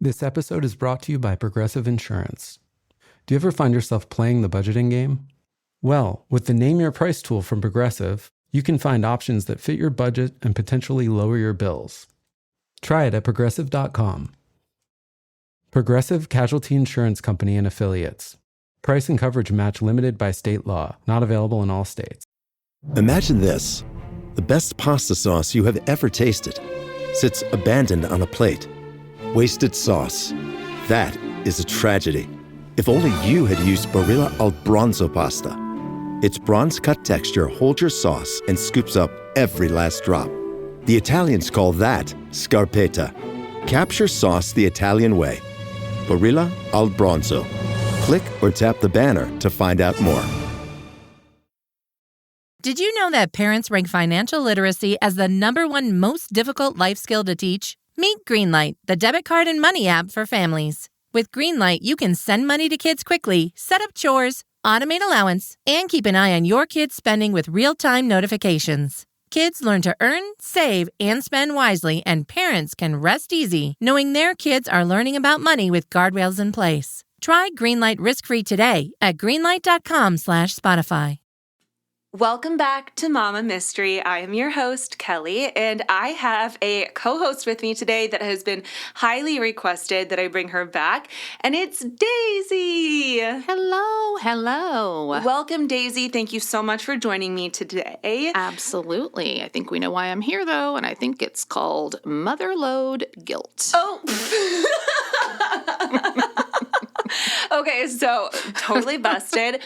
This episode is brought to you by Progressive Insurance. Do you ever find yourself playing the budgeting game? Well, with the Name Your Price tool from Progressive, you can find options that fit your budget and potentially lower your bills. Try it at progressive.com. Progressive Casualty Insurance Company and Affiliates. Price and coverage match limited by state law. Not available in all states. Imagine this. The best pasta sauce you have ever tasted sits abandoned on a plate. Wasted sauce. That is a tragedy. If only you had used Barilla al Bronzo pasta. Its bronze-cut texture holds your sauce and scoops up every last drop. The Italians call that scarpetta. Capture sauce the Italian way. Barilla al Bronzo. Click or tap the banner to find out more. Did you know that parents rank financial literacy as the #1 most difficult life skill to teach? Meet Greenlight, the debit card and money app for families. With Greenlight, you can send money to kids quickly, set up chores, automate allowance, and keep an eye on your kids' spending with real-time notifications. Kids learn to earn, save, and spend wisely, and parents can rest easy knowing their kids are learning about money with guardrails in place. Try Greenlight risk-free today at greenlight.com/Spotify. Welcome back to Mama Mystery. I am your host, Kelly, and I have a co-host with me today that has been highly requested that I bring her back, and it's Daisy. Hello. Welcome, Daisy. Thank you so much for joining me today. Absolutely. I think we know why I'm here, though, and I think it's called motherload guilt. Oh. Okay, so totally busted.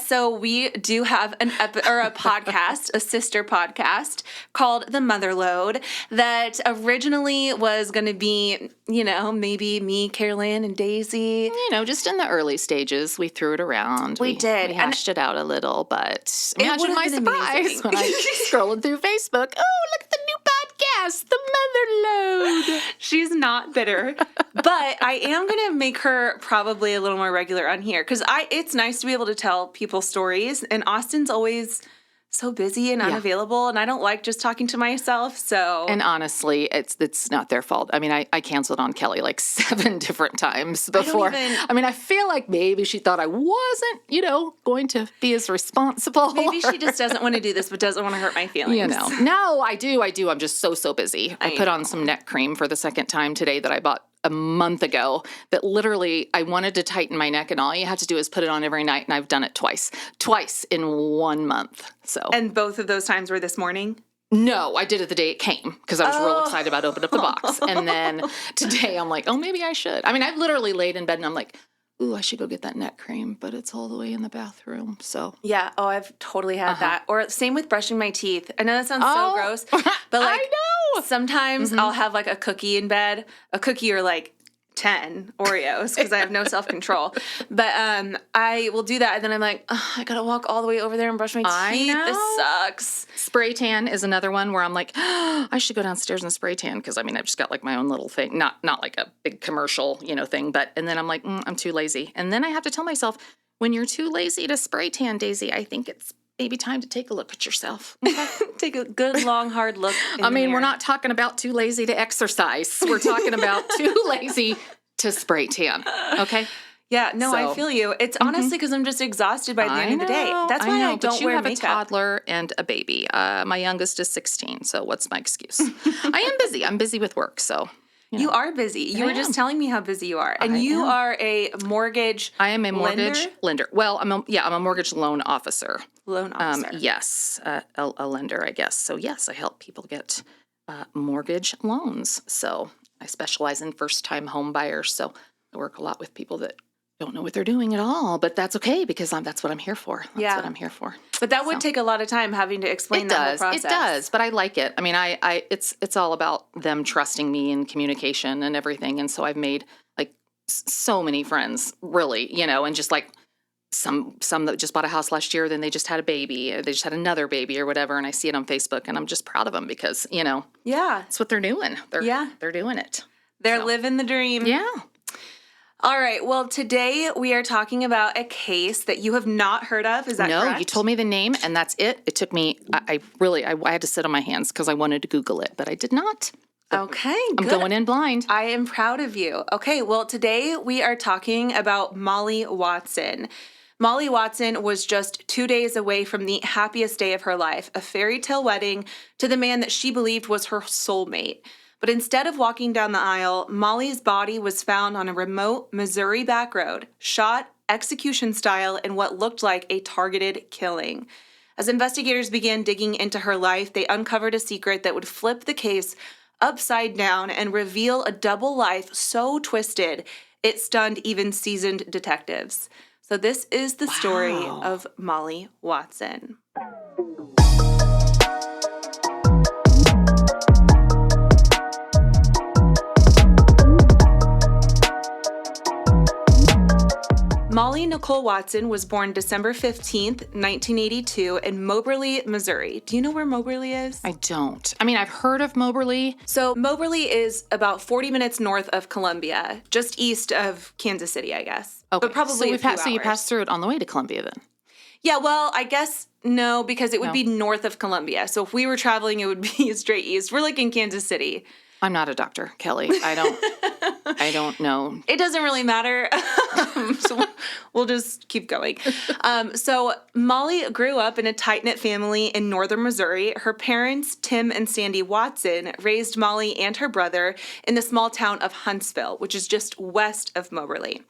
So we do have a podcast, a sister podcast called The Motherload that originally was going to be, maybe me, Caroline, and Daisy. Just in the early stages, we threw it around. We did. We hashed it out a little, but imagine my surprise amazing. when I scrolling through Facebook. Oh, look at the new podcast, The Motherload. She's not bitter, but I am going to make her probably a little more regular on here because it's nice to be able to tell people stories, and Austin's always so busy and unavailable, and I don't like just talking to myself, so... And honestly, it's not their fault. I mean, I canceled on Kelly like 7 different times before. I feel like maybe she thought I wasn't, going to be as responsible. Maybe she just doesn't want to do this, but doesn't want to hurt my feelings. No, I do. I'm just so busy. I put on some neck cream for the second time today that I bought a month ago that literally I wanted to tighten my neck, and all you have to do is put it on every night, and I've done it twice in 1 month. So, and both of those times were this morning? No, I did it the day it came because I was real excited about opening up the box. And then today I'm like, oh, maybe I should. I've literally laid in bed and I'm like, ooh, I should go get that neck cream, but it's all the way in the bathroom. So yeah, I've totally had that. Or same with brushing my teeth. I know that sounds so gross, but I know. Sometimes I'll have like a cookie in bed, a cookie or like 10 Oreos because I have no self-control. But I will do that, and then I'm like, I gotta walk all the way over there and brush my teeth. I know. This sucks. Spray tan is another one where I'm like, I should go downstairs and spray tan because I've just got like my own little thing, not like a big commercial thing. And then I'm like, I'm too lazy, and then I have to tell myself, when you're too lazy to spray tan, Daisy, I think it's maybe time to take a look at yourself. Okay? Take a good, long, hard look in the mirror. We're not talking about too lazy to exercise. We're talking about too lazy to spray tan, okay? Yeah, no, I feel you. It's honestly because I'm just exhausted by the end of the day. That's why I don't wear makeup. But you have a toddler and a baby. My youngest is 16, so what's my excuse? I am busy. I'm busy with work, so... You are busy. You were just telling me how busy you are. And you are a mortgage I am a mortgage lender. Well, I'm a mortgage loan officer. Loan officer. Yes, a lender, I guess. So, yes, I help people get mortgage loans. So, I specialize in first-time home buyers. So, I work a lot with people that don't know what they're doing at all, but that's okay because that's what I'm here for. That's what I'm here for. But that would take a lot of time having to explain that whole process. It does, but I like it. It's all about them trusting me and communication and everything. And so I've made like so many friends, really, and just like some that just bought a house last year, then they just had a baby, or they just had another baby or whatever, and I see it on Facebook, and I'm just proud of them because, that's what they're doing. They're doing it. They're living the dream. Yeah. All right. Well, today we are talking about a case that you have not heard of. Is that correct? No, you told me the name, and that's it. It took me, I had to sit on my hands because I wanted to Google it, but I did not. Okay, I'm going in blind. I am proud of you. Okay, well, today we are talking about Molly Watson. Molly Watson was just 2 days away from the happiest day of her life, a fairy tale wedding to the man that she believed was her soulmate. But instead of walking down the aisle, Molly's body was found on a remote Missouri back road, shot execution style in what looked like a targeted killing. As investigators began digging into her life, they uncovered a secret that would flip the case upside down and reveal a double life so twisted it stunned even seasoned detectives. So this is the story of Molly Watson. Molly Nicole Watson was born December 15th, 1982 in Moberly, Missouri. Do you know where Moberly is? I don't. I mean, I've heard of Moberly. So Moberly is about 40 minutes north of Columbia, just east of Kansas City, I guess. Okay. But probably so you passed through it on the way to Columbia then? Yeah, well, I guess no, because it would be north of Columbia. So if we were traveling, it would be straight east. We're like in Kansas City. I'm not a doctor, Kelly. I don't know. It doesn't really matter. So we'll just keep going. So Molly grew up in a tight-knit family in northern Missouri. Her parents, Tim and Sandy Watson, raised Molly and her brother in the small town of Huntsville, which is just west of Moberly.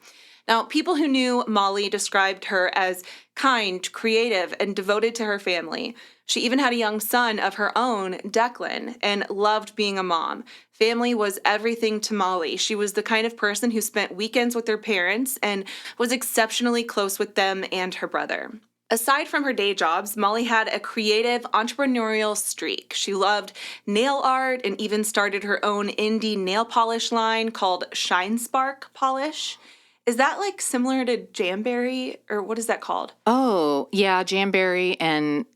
Now, people who knew Molly described her as kind, creative, and devoted to her family. She even had a young son of her own, Declan, and loved being a mom. Family was everything to Molly. She was the kind of person who spent weekends with her parents and was exceptionally close with them and her brother. Aside from her day jobs, Molly had a creative, entrepreneurial streak. She loved nail art and even started her own indie nail polish line called Shine Spark Polish. Is that like similar to Jamberry, or what is that called? Oh, yeah, Jamberry and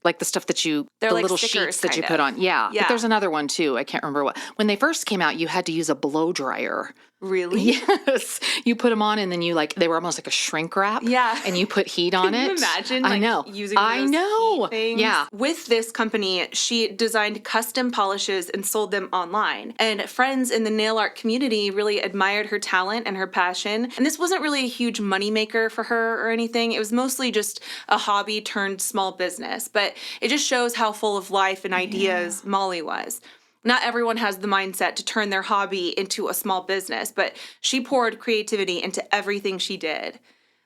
like the stuff that the like little stickers, sheets that you put on. Yeah. But there's another one too. I can't remember what. When they first came out, you had to use a blow dryer. Really? Yes. You put them on and then they were almost like a shrink wrap. Yeah. And you put heat on it. Can you imagine? I know. Using those heat things? Yeah. With this company, she designed custom polishes and sold them online. And friends in the nail art community really admired her talent and her passion. And this wasn't really a huge moneymaker for her or anything. It was mostly just a hobby turned small business. But it just shows how full of life and ideas Molly was. Not everyone has the mindset to turn their hobby into a small business, but she poured creativity into everything she did.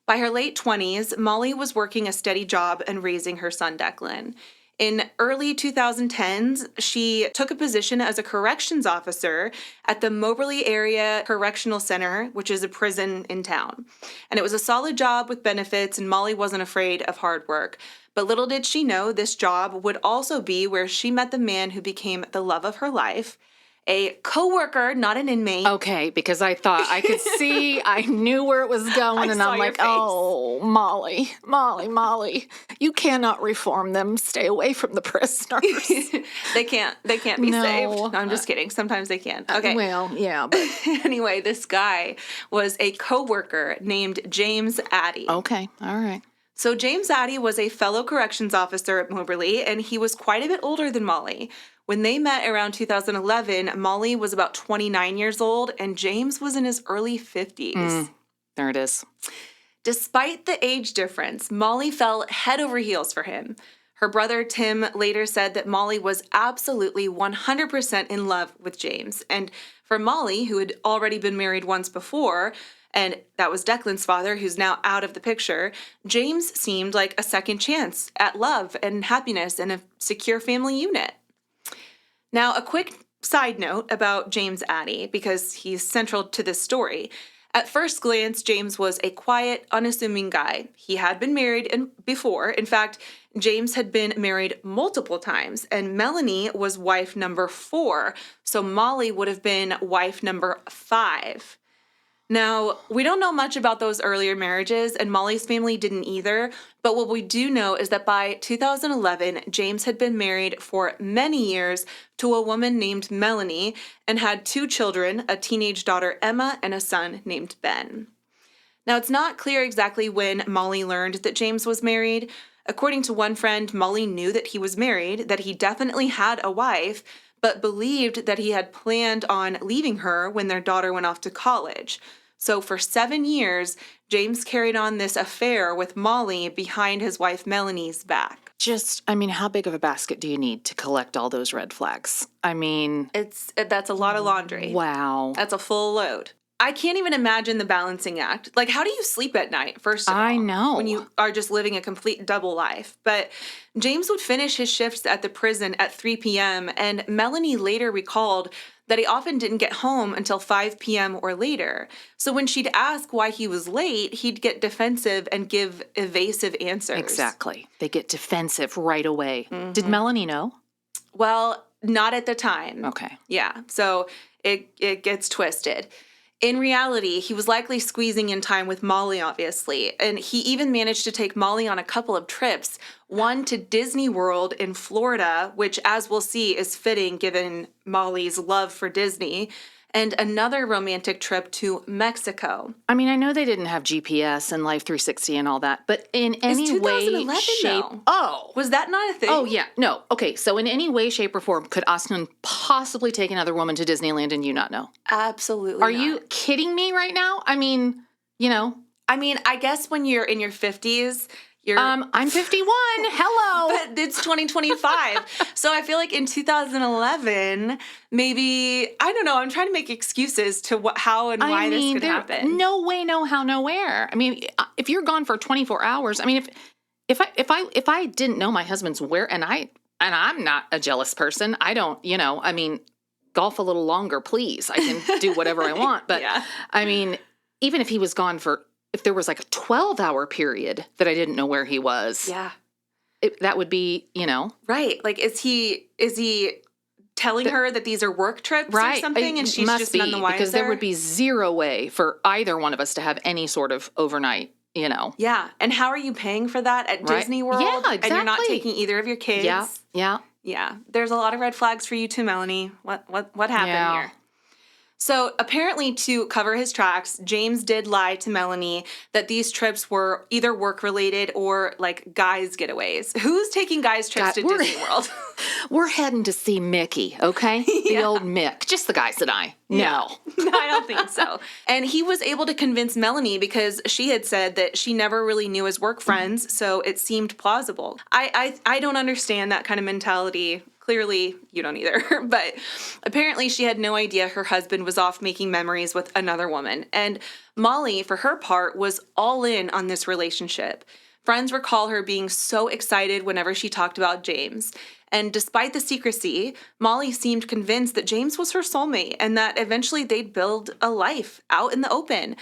By her late 20s, Molly was working a steady job and raising her son Declan. In early 2010s, she took a position as a corrections officer at the Moberly Area Correctional Center, which is a prison in town. And it was a solid job with benefits, and Molly wasn't afraid of hard work. But little did she know this job would also be where she met the man who became the love of her life, a coworker, not an inmate. Okay, because I thought I could see, I knew where it was going, and I'm like, oh, Molly, you cannot reform them. Stay away from the prisoners. They can't be saved. No, I'm just kidding. Sometimes they can. Okay. Well, yeah. But anyway, this guy was a coworker named James Addie. Okay, all right. So James Addie was a fellow corrections officer at Moberly, and he was quite a bit older than Molly. When they met around 2011, Molly was about 29 years old, and James was in his early 50s. There it is. Despite the age difference, Molly fell head over heels for him. Her brother Tim later said that Molly was absolutely 100% in love with James. And for Molly, who had already been married once before, and that was Declan's father, who's now out of the picture, James seemed like a second chance at love and happiness and a secure family unit. Now, a quick side note about James Addie, because he's central to this story. At first glance, James was a quiet, unassuming guy. He had been married before. In fact, James had been married multiple times, and Melanie was wife number 4, so Molly would have been wife number 5. Now, we don't know much about those earlier marriages, and Molly's family didn't either, but what we do know is that by 2011, James had been married for many years to a woman named Melanie and had 2 children, a teenage daughter, Emma, and a son named Ben. Now, it's not clear exactly when Molly learned that James was married. According to one friend, Molly knew that he was married, that he definitely had a wife, but believed that he had planned on leaving her when their daughter went off to college. So for 7 years, James carried on this affair with Molly behind his wife Melanie's back. How big of a basket do you need to collect all those red flags? That's a lot of laundry. Wow. That's a full load. I can't even imagine the balancing act. Like, how do you sleep at night, first of all? I know. When you are just living a complete double life. But James would finish his shifts at the prison at 3 p.m., and Melanie later recalled that he often didn't get home until 5 p.m. or later. So when she'd ask why he was late, he'd get defensive and give evasive answers. Exactly. They get defensive right away. Mm-hmm. Did Melanie know? Well, not at the time. Okay. Yeah, so it gets twisted. In reality, he was likely squeezing in time with Molly, obviously, and he even managed to take Molly on a couple of trips, one to Disney World in Florida, which, as we'll see, is fitting given Molly's love for Disney, and another romantic trip to Mexico. I know they didn't have GPS and Life 360 and all that, but in any way, shape... Though. Oh. Was that not a thing? Oh, yeah. No. Okay, so in any way, shape, or form, could Austin possibly take another woman to Disneyland and you not know? Absolutely Are not. you kidding me right now? I guess when you're in your 50s... I'm 51. Hello. But it's 2025. So I feel like in 2011, maybe, I don't know, I'm trying to make excuses to how and why this could happen. No way, no how, nowhere. If you're gone for 24 hours, if I didn't know my husband's where, and I'm not a jealous person, I don't, golf a little longer, please. I can do whatever I want. But yeah. Even if he was gone if there was like a 12-hour period that I didn't know where he was. Yeah. That would be, Right. Like, is he telling her that these are work trips or something, and she's just none the wiser? Because there would be zero way for either one of us to have any sort of overnight, Yeah. And how are you paying for that at Disney World? Yeah, exactly. And you're not taking either of your kids? Yeah. Yeah. There's a lot of red flags for you too, Melanie. What happened here? So apparently, to cover his tracks, James did lie to Melanie that these trips were either work-related or, like, guys' getaways. Who's taking guys' trips to Disney World? We're heading to see Mickey, okay? The old Mick. Just the guys and I. No. No, I don't think so. And he was able to convince Melanie because she had said that she never really knew his work friends, so it seemed plausible. I don't understand that kind of mentality. Clearly, you don't either. But apparently she had no idea her husband was off making memories with another woman. And Molly, for her part, was all in on this relationship. Friends recall her being so excited whenever she talked about James. And despite the secrecy, Molly seemed convinced that James was her soulmate and that eventually they'd build a life out in the open.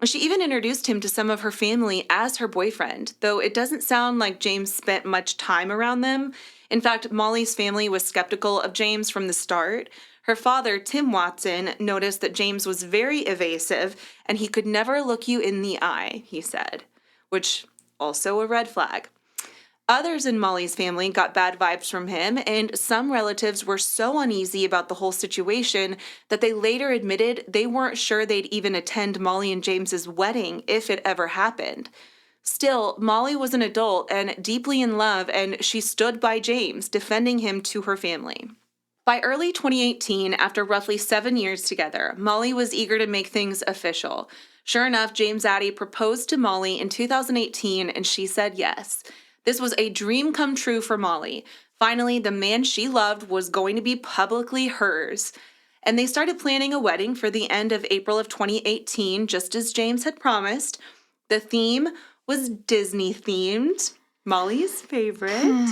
She even introduced him to some of her family as her boyfriend, though it doesn't sound like James spent much time around them. In fact, Molly's family was skeptical of James from the start. Her father, Tim Watson, noticed that James was very evasive and he could never look you in the eye, he said, which also a red flag. Others in Molly's family got bad vibes from him, and some relatives were so uneasy about the whole situation that they later admitted they weren't sure they'd even attend Molly and James's wedding if it ever happened. Still, Molly was an adult and deeply in love, and she stood by James, defending him to her family. By early 2018, after roughly 7 years together, Molly was eager to make things official. Sure enough, James Addie proposed to Molly in 2018, and she said yes. This was a dream come true for Molly. Finally, the man she loved was going to be publicly hers. And they started planning a wedding for the end of April of 2018, just as James had promised. The theme was Disney themed, Molly's favorite.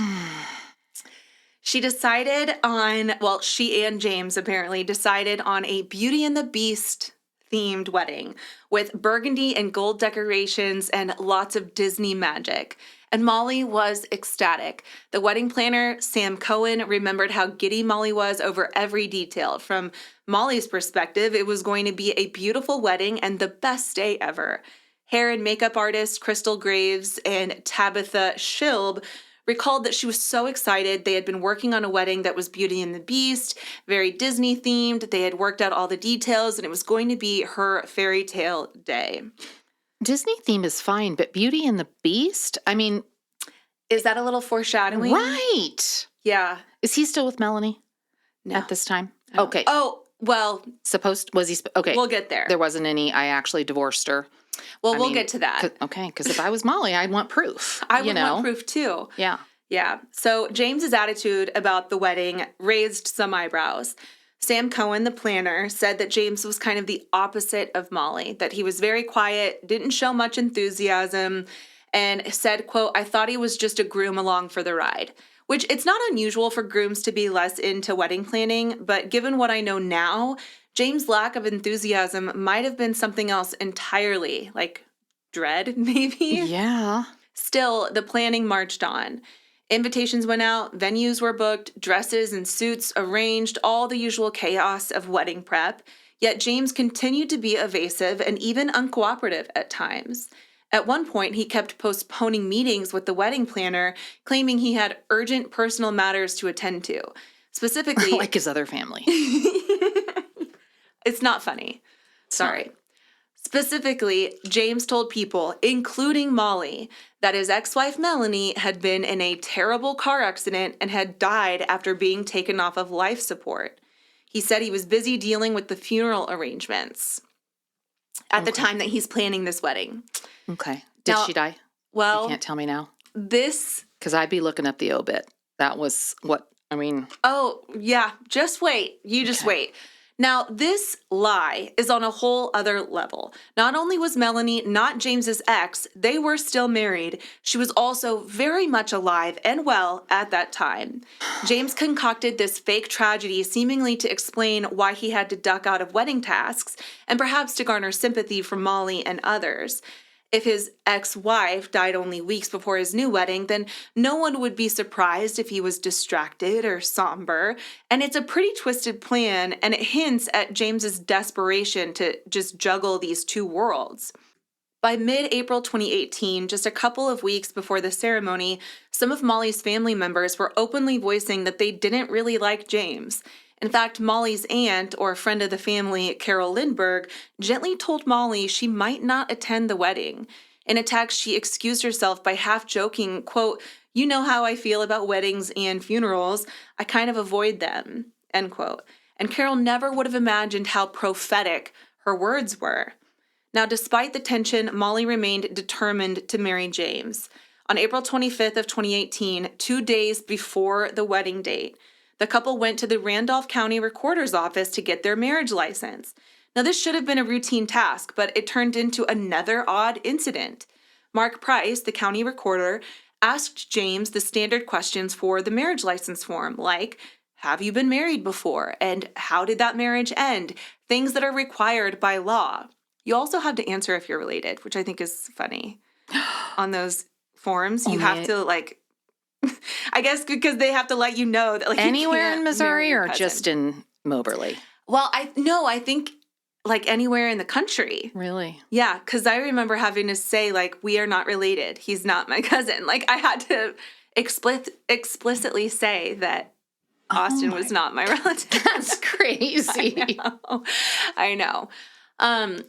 She and James apparently decided on a Beauty and the Beast themed wedding with burgundy and gold decorations and lots of Disney magic. And Molly was ecstatic. The wedding planner, Sam Cohen, remembered how giddy Molly was over every detail. From Molly's perspective, it was going to be a beautiful wedding and the best day ever. Hair and makeup artist Crystal Graves and Tabitha Shilb recalled that she was so excited. They had been working on a wedding that was Beauty and the Beast, very Disney themed. They had worked out all the details, and it was going to be her fairy tale day. Disney theme is fine, but Beauty and the Beast? Is that a little foreshadowing? Right. Yeah. Is he still with Melanie? No. at this time? No. Okay. Oh, well, Okay. we'll get there. There wasn't any, I actually divorced her. Well, I we'll mean, get to that. Okay, because if I was Molly, I'd want proof. I would want proof too. Yeah. Yeah. So James's attitude about the wedding raised some eyebrows. Sam Cohen, the planner, said that James was kind of the opposite of Molly, that he was very quiet, didn't show much enthusiasm, and said, quote, "I thought he was just a groom along for the ride." Which it's not unusual for grooms to be less into wedding planning, but given what I know now, James' lack of enthusiasm might have been something else entirely, like dread, maybe? Yeah. Still, the planning marched on. Invitations went out, venues were booked, dresses and suits arranged, all the usual chaos of wedding prep. Yet James continued to be evasive and even uncooperative at times. At one point, he kept postponing meetings with the wedding planner, claiming he had urgent personal matters to attend to. Specifically, Like his other family. it's not funny. Sorry. Specifically, James told people, including Molly, that his ex-wife Melanie had been in a terrible car accident and had died after being taken off of life support. He said he was busy dealing with the funeral arrangements at the time that he's planning this wedding. Okay. Did Now, she die? Well, You can't tell me now? this... Because I'd be looking up the obit. That was what, I mean... Oh, yeah, just wait. You just wait. Now, this lie is on a whole other level. Not only was Melanie not James's ex, they were still married. She was also very much alive and well at that time. James concocted this fake tragedy seemingly to explain why he had to duck out of wedding tasks and perhaps to garner sympathy from Molly and others. If his ex-wife died only weeks before his new wedding, then no one would be surprised if he was distracted or somber. And it's a pretty twisted plan, and it hints at James's desperation to just juggle these two worlds. By mid-April 2018, just a couple of weeks before the ceremony, some of Molly's family members were openly voicing that they didn't really like James. In fact, Molly's aunt, or a friend of the family, Carol Lindbergh, gently told Molly she might not attend the wedding. In a text, she excused herself by half joking, quote, "You know how I feel about weddings and funerals. I kind of avoid them," end quote. And Carol never would have imagined how prophetic her words were. Now, despite the tension, Molly remained determined to marry James. On April 25th of 2018, 2 days before the wedding date, the couple went to the Randolph County Recorder's office to get their marriage license. Now, this should have been a routine task, but it turned into another odd incident. Mark Price, the county recorder, asked James the standard questions for the marriage license form, like, have you been married before? And how did that marriage end? Things that are required by law. You also have to answer if you're related, which I think is funny. On those forms, you have to, like, I guess because they have to let you know that, like, Anywhere in Missouri or just in Moberly? Well, I think like anywhere in the country. Really? Yeah, because I remember having to say, like, we are not related. He's not my cousin. Like, I had to explicitly say that Austin was not my relative. That's crazy. I know.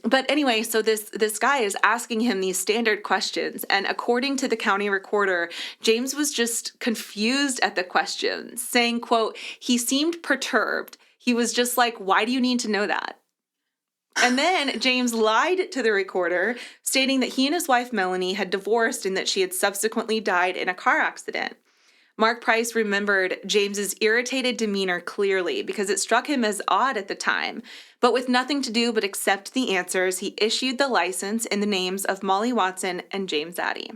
But anyway, so this guy is asking him these standard questions, and according to the county recorder, James was just confused at the questions, saying, quote, he seemed perturbed. He was just like, why do you need to know that? And then James lied to the recorder, stating that he and his wife Melanie had divorced and that she had subsequently died in a car accident. Mark Price remembered James's irritated demeanor clearly because it struck him as odd at the time. But with nothing to do but accept the answers, he issued the license in the names of Molly Watson and James Addie.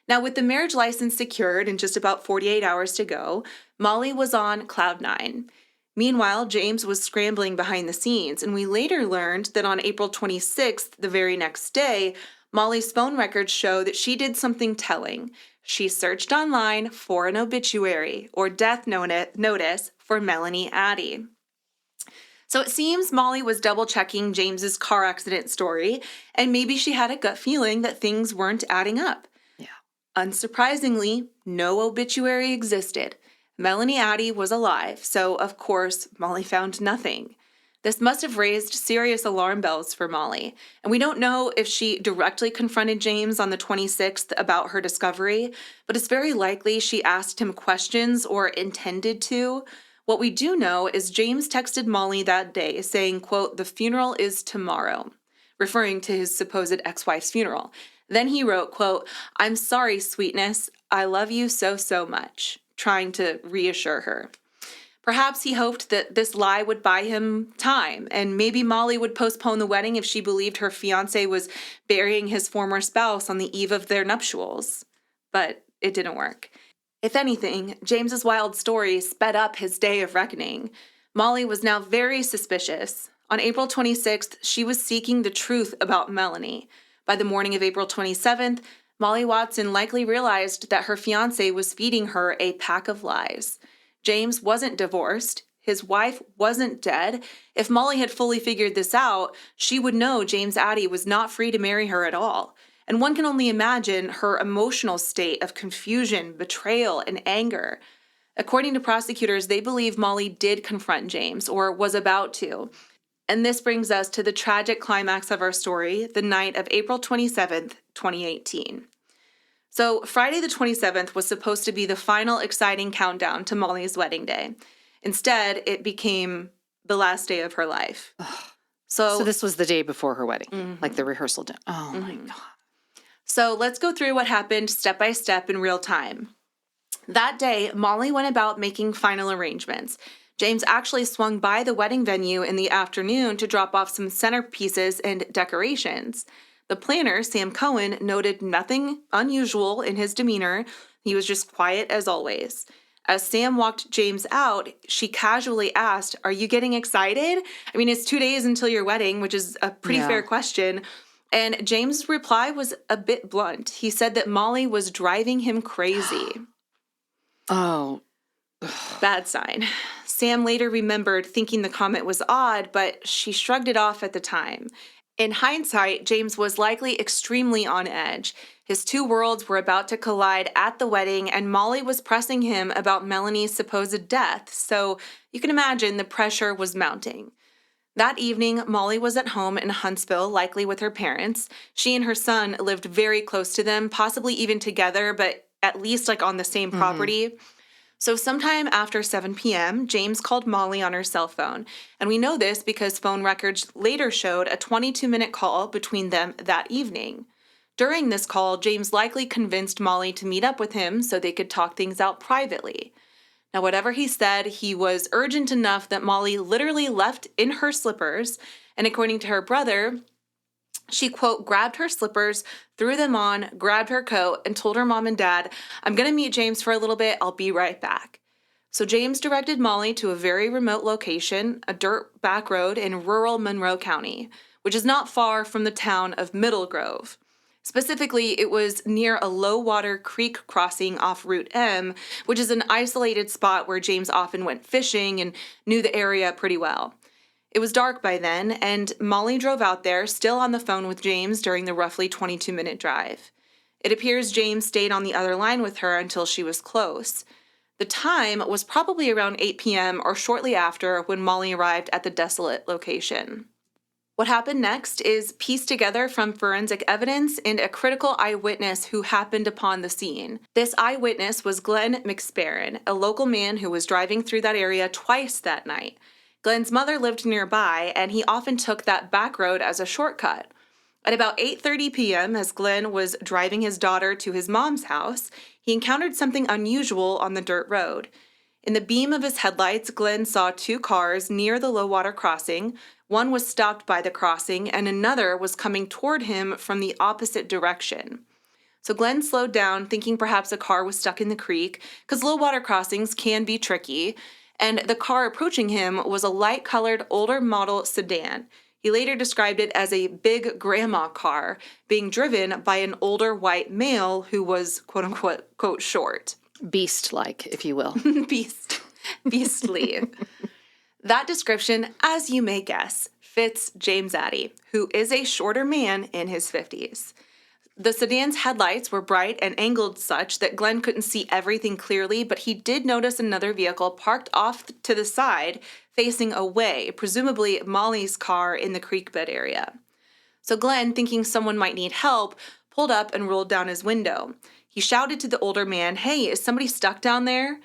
Now, with the marriage license secured and just about 48 hours to go, Molly was on cloud nine. Meanwhile, James was scrambling behind the scenes, and we later learned that on April 26th, the very next day, Molly's phone records show that she did something telling. She searched online for an obituary or death notice for Melanie Addie. So it seems Molly was double-checking James's car accident story, and maybe she had a gut feeling that things weren't adding up. Yeah. Unsurprisingly, no obituary existed. Melanie Addie was alive, so of course, Molly found nothing. This must have raised serious alarm bells for Molly, and we don't know if she directly confronted James on the 26th about her discovery, but it's very likely she asked him questions or intended to. What we do know is James texted Molly that day saying, quote, "The funeral is tomorrow," referring to his supposed ex-wife's funeral. Then he wrote, quote, "I'm sorry, sweetness. I love you so, so much," trying to reassure her. Perhaps he hoped that this lie would buy him time, and maybe Molly would postpone the wedding if she believed her fiancé was burying his former spouse on the eve of their nuptials. But it didn't work. If anything, James's wild story sped up his day of reckoning. Molly was now very suspicious. On April 26th, she was seeking the truth about Melanie. By the morning of April 27th, Molly Watson likely realized that her fiancé was feeding her a pack of lies. James wasn't divorced. His wife wasn't dead. If Molly had fully figured this out, she would know James Addie was not free to marry her at all. And one can only imagine her emotional state of confusion, betrayal, and anger. According to prosecutors, they believe Molly did confront James, or was about to. And this brings us to the tragic climax of our story, the night of April 27th, 2018. So Friday the 27th was supposed to be the final exciting countdown to Molly's wedding day. Instead, it became the last day of her life. So this was the day before her wedding, like the rehearsal day. Oh, my God. So let's go through what happened step by step in real time. That day, Molly went about making final arrangements. James actually swung by the wedding venue in the afternoon to drop off some centerpieces and decorations. The planner, Sam Cohen, noted nothing unusual in his demeanor. He was just quiet as always. As Sam walked James out, she casually asked, "Are you getting excited? I mean, it's 2 days until your wedding," which is a pretty fair question. And James' reply was a bit blunt. He said that Molly was driving him crazy. Oh. Bad sign. Sam later remembered thinking the comment was odd, but she shrugged it off at the time. In hindsight, James was likely extremely on edge. His two worlds were about to collide at the wedding, and Molly was pressing him about Melanie's supposed death, so you can imagine the pressure was mounting. That evening, Molly was at home in Huntsville, likely with her parents. She and her son lived very close to them, possibly even together, but at least like on the same property. So sometime after 7 p.m., James called Molly on her cell phone. And we know this because phone records later showed a 22-minute call between them that evening. During this call, James likely convinced Molly to meet up with him so they could talk things out privately. Now, whatever he said, he was urgent enough that Molly literally left in her slippers. And according to her brother, she, quote, grabbed her slippers, threw them on, grabbed her coat, and told her mom and dad, "I'm going to meet James for a little bit. I'll be right back." So James directed Molly to a very remote location, a dirt back road in rural Monroe County, which is not far from the town of Middle Grove. Specifically, it was near a low-water creek crossing off Route M, which is an isolated spot where James often went fishing and knew the area pretty well. It was dark by then, and Molly drove out there, still on the phone with James during the roughly 22-minute drive. It appears James stayed on the other line with her until she was close. The time was probably around 8 p.m. or shortly after when Molly arrived at the desolate location. What happened next is pieced together from forensic evidence and a critical eyewitness who happened upon the scene. This eyewitness was Glenn McSparron, a local man who was driving through that area twice that night. Glenn's mother lived nearby, and he often took that back road as a shortcut. At about 8:30 p.m., as Glenn was driving his daughter to his mom's house, he encountered something unusual on the dirt road. In the beam of his headlights, Glenn saw two cars near the low-water crossing. One was stopped by the crossing, and another was coming toward him from the opposite direction. So Glenn slowed down, thinking perhaps a car was stuck in the creek, because low-water crossings can be tricky, and the car approaching him was a light-colored, older model sedan. He later described it as a big grandma car, being driven by an older white male who was, quote-unquote, quote, short. Beast-like, if you will. Beastly. That description, as you may guess, fits James Addie, who is a shorter man in his 50s. The sedan's headlights were bright and angled such that Glenn couldn't see everything clearly, but he did notice another vehicle parked off to the side, facing away, presumably Molly's car in the creek bed area. So Glenn, thinking someone might need help, pulled up and rolled down his window. He shouted to the older man, "Hey, is somebody stuck down there?"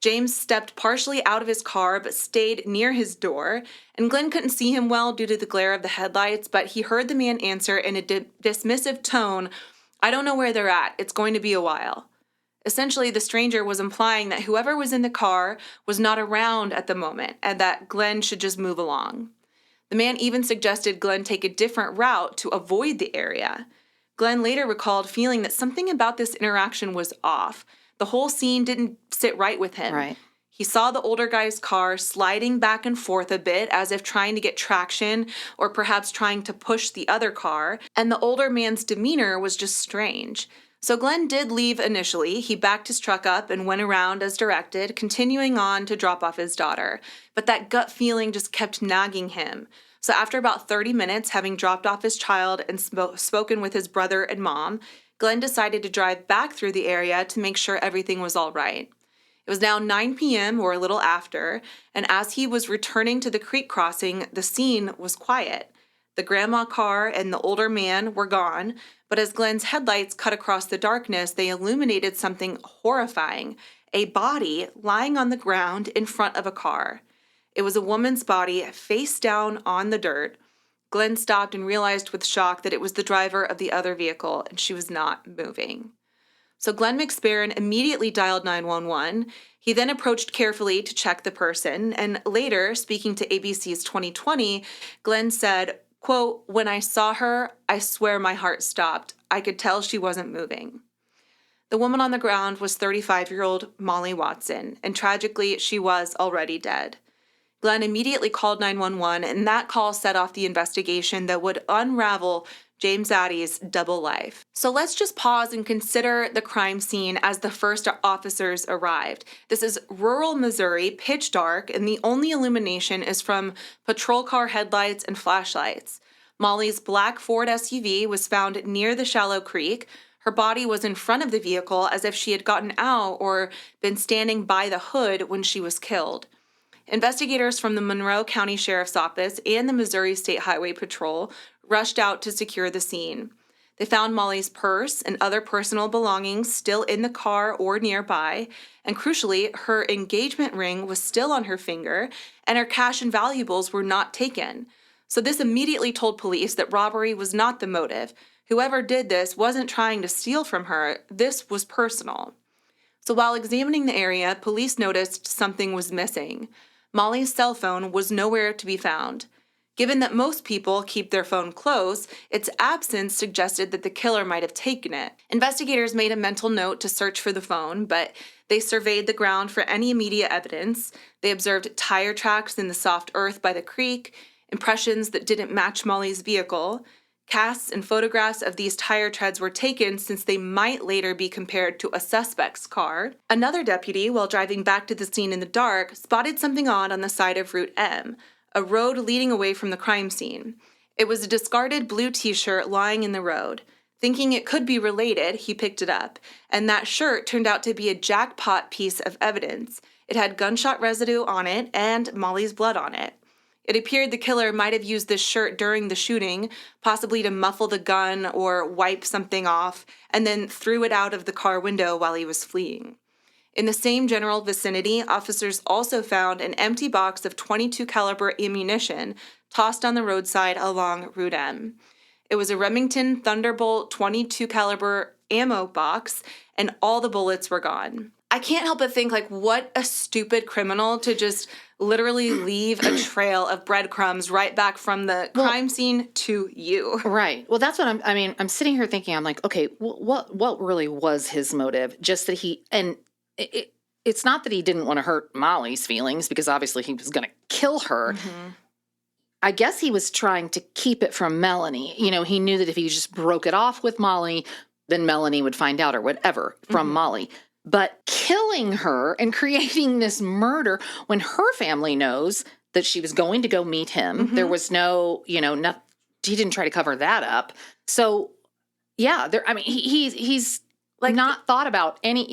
James stepped partially out of his car but stayed near his door, and Glenn couldn't see him well due to the glare of the headlights, but he heard the man answer in a dismissive tone, "I don't know where they're at. It's going to be a while." Essentially, the stranger was implying that whoever was in the car was not around at the moment and that Glenn should just move along. The man even suggested Glenn take a different route to avoid the area. Glenn later recalled feeling that something about this interaction was off. The whole scene didn't sit right with him. Right. He saw the older guy's car sliding back and forth a bit as if trying to get traction or perhaps trying to push the other car, and the older man's demeanor was just strange. So Glenn did leave initially. He backed his truck up and went around as directed, continuing on to drop off his daughter. But that gut feeling just kept nagging him. So after about 30 minutes, having dropped off his child and spoken with his brother and mom, Glenn decided to drive back through the area to make sure everything was all right. It was now 9 p.m. or a little after, and as he was returning to the creek crossing, the scene was quiet. The grandma car and the older man were gone, but as Glenn's headlights cut across the darkness, they illuminated something horrifying, a body lying on the ground in front of a car. It was a woman's body face down on the dirt. Glenn stopped and realized with shock that it was the driver of the other vehicle, and she was not moving. So Glenn McSparron immediately dialed 911. He then approached carefully to check the person, and later, speaking to ABC's 2020, Glenn said, quote, "When I saw her, I swear my heart stopped. I could tell she wasn't moving." The woman on the ground was 35-year-old Molly Watson, and tragically, she was already dead. Glenn immediately called 911, and that call set off the investigation that would unravel James Addie's double life. So let's just pause and consider the crime scene as the first officers arrived. This is rural Missouri, pitch dark, and the only illumination is from patrol car headlights and flashlights. Molly's black Ford SUV was found near the shallow creek. Her body was in front of the vehicle as if she had gotten out or been standing by the hood when she was killed. Investigators from the Monroe County Sheriff's Office and the Missouri State Highway Patrol rushed out to secure the scene. They found Molly's purse and other personal belongings still in the car or nearby, and crucially, her engagement ring was still on her finger, and her cash and valuables were not taken. So this immediately told police that robbery was not the motive. Whoever did this wasn't trying to steal from her. This was personal. So while examining the area, police noticed something was missing. Molly's cell phone was nowhere to be found. Given that most people keep their phone close, its absence suggested that the killer might have taken it. Investigators made a mental note to search for the phone, but they surveyed the ground for any immediate evidence. They observed tire tracks in the soft earth by the creek, impressions that didn't match Molly's vehicle. Casts and photographs of these tire treads were taken since they might later be compared to a suspect's car. Another deputy, while driving back to the scene in the dark, spotted something odd on the side of Route M, a road leading away from the crime scene. It was a discarded blue t-shirt lying in the road. Thinking it could be related, he picked it up, and that shirt turned out to be a jackpot piece of evidence. It had gunshot residue on it and Molly's blood on it. It appeared the killer might have used this shirt during the shooting, possibly to muffle the gun or wipe something off, and then threw it out of the car window while he was fleeing. In the same general vicinity, officers also found an empty box of .22 caliber ammunition tossed on the roadside along Route M. It was a Remington Thunderbolt .22 caliber ammo box, and all the bullets were gone. I can't help but think, like, what a stupid criminal to just literally leave a trail of breadcrumbs right back from the crime scene to you. Right. Well, that's what I'm sitting here thinking, I'm like, okay, what really was his motive? Just that it's not that he didn't want to hurt Molly's feelings, because obviously he was going to kill her. Mm-hmm. I guess he was trying to keep it from Melanie. You know, he knew that if he just broke it off with Molly, then Melanie would find out or whatever from Molly. But killing her and creating this murder when her family knows that she was going to go meet him, there was no, he didn't try to cover that up. So, yeah, he's like not thought about any,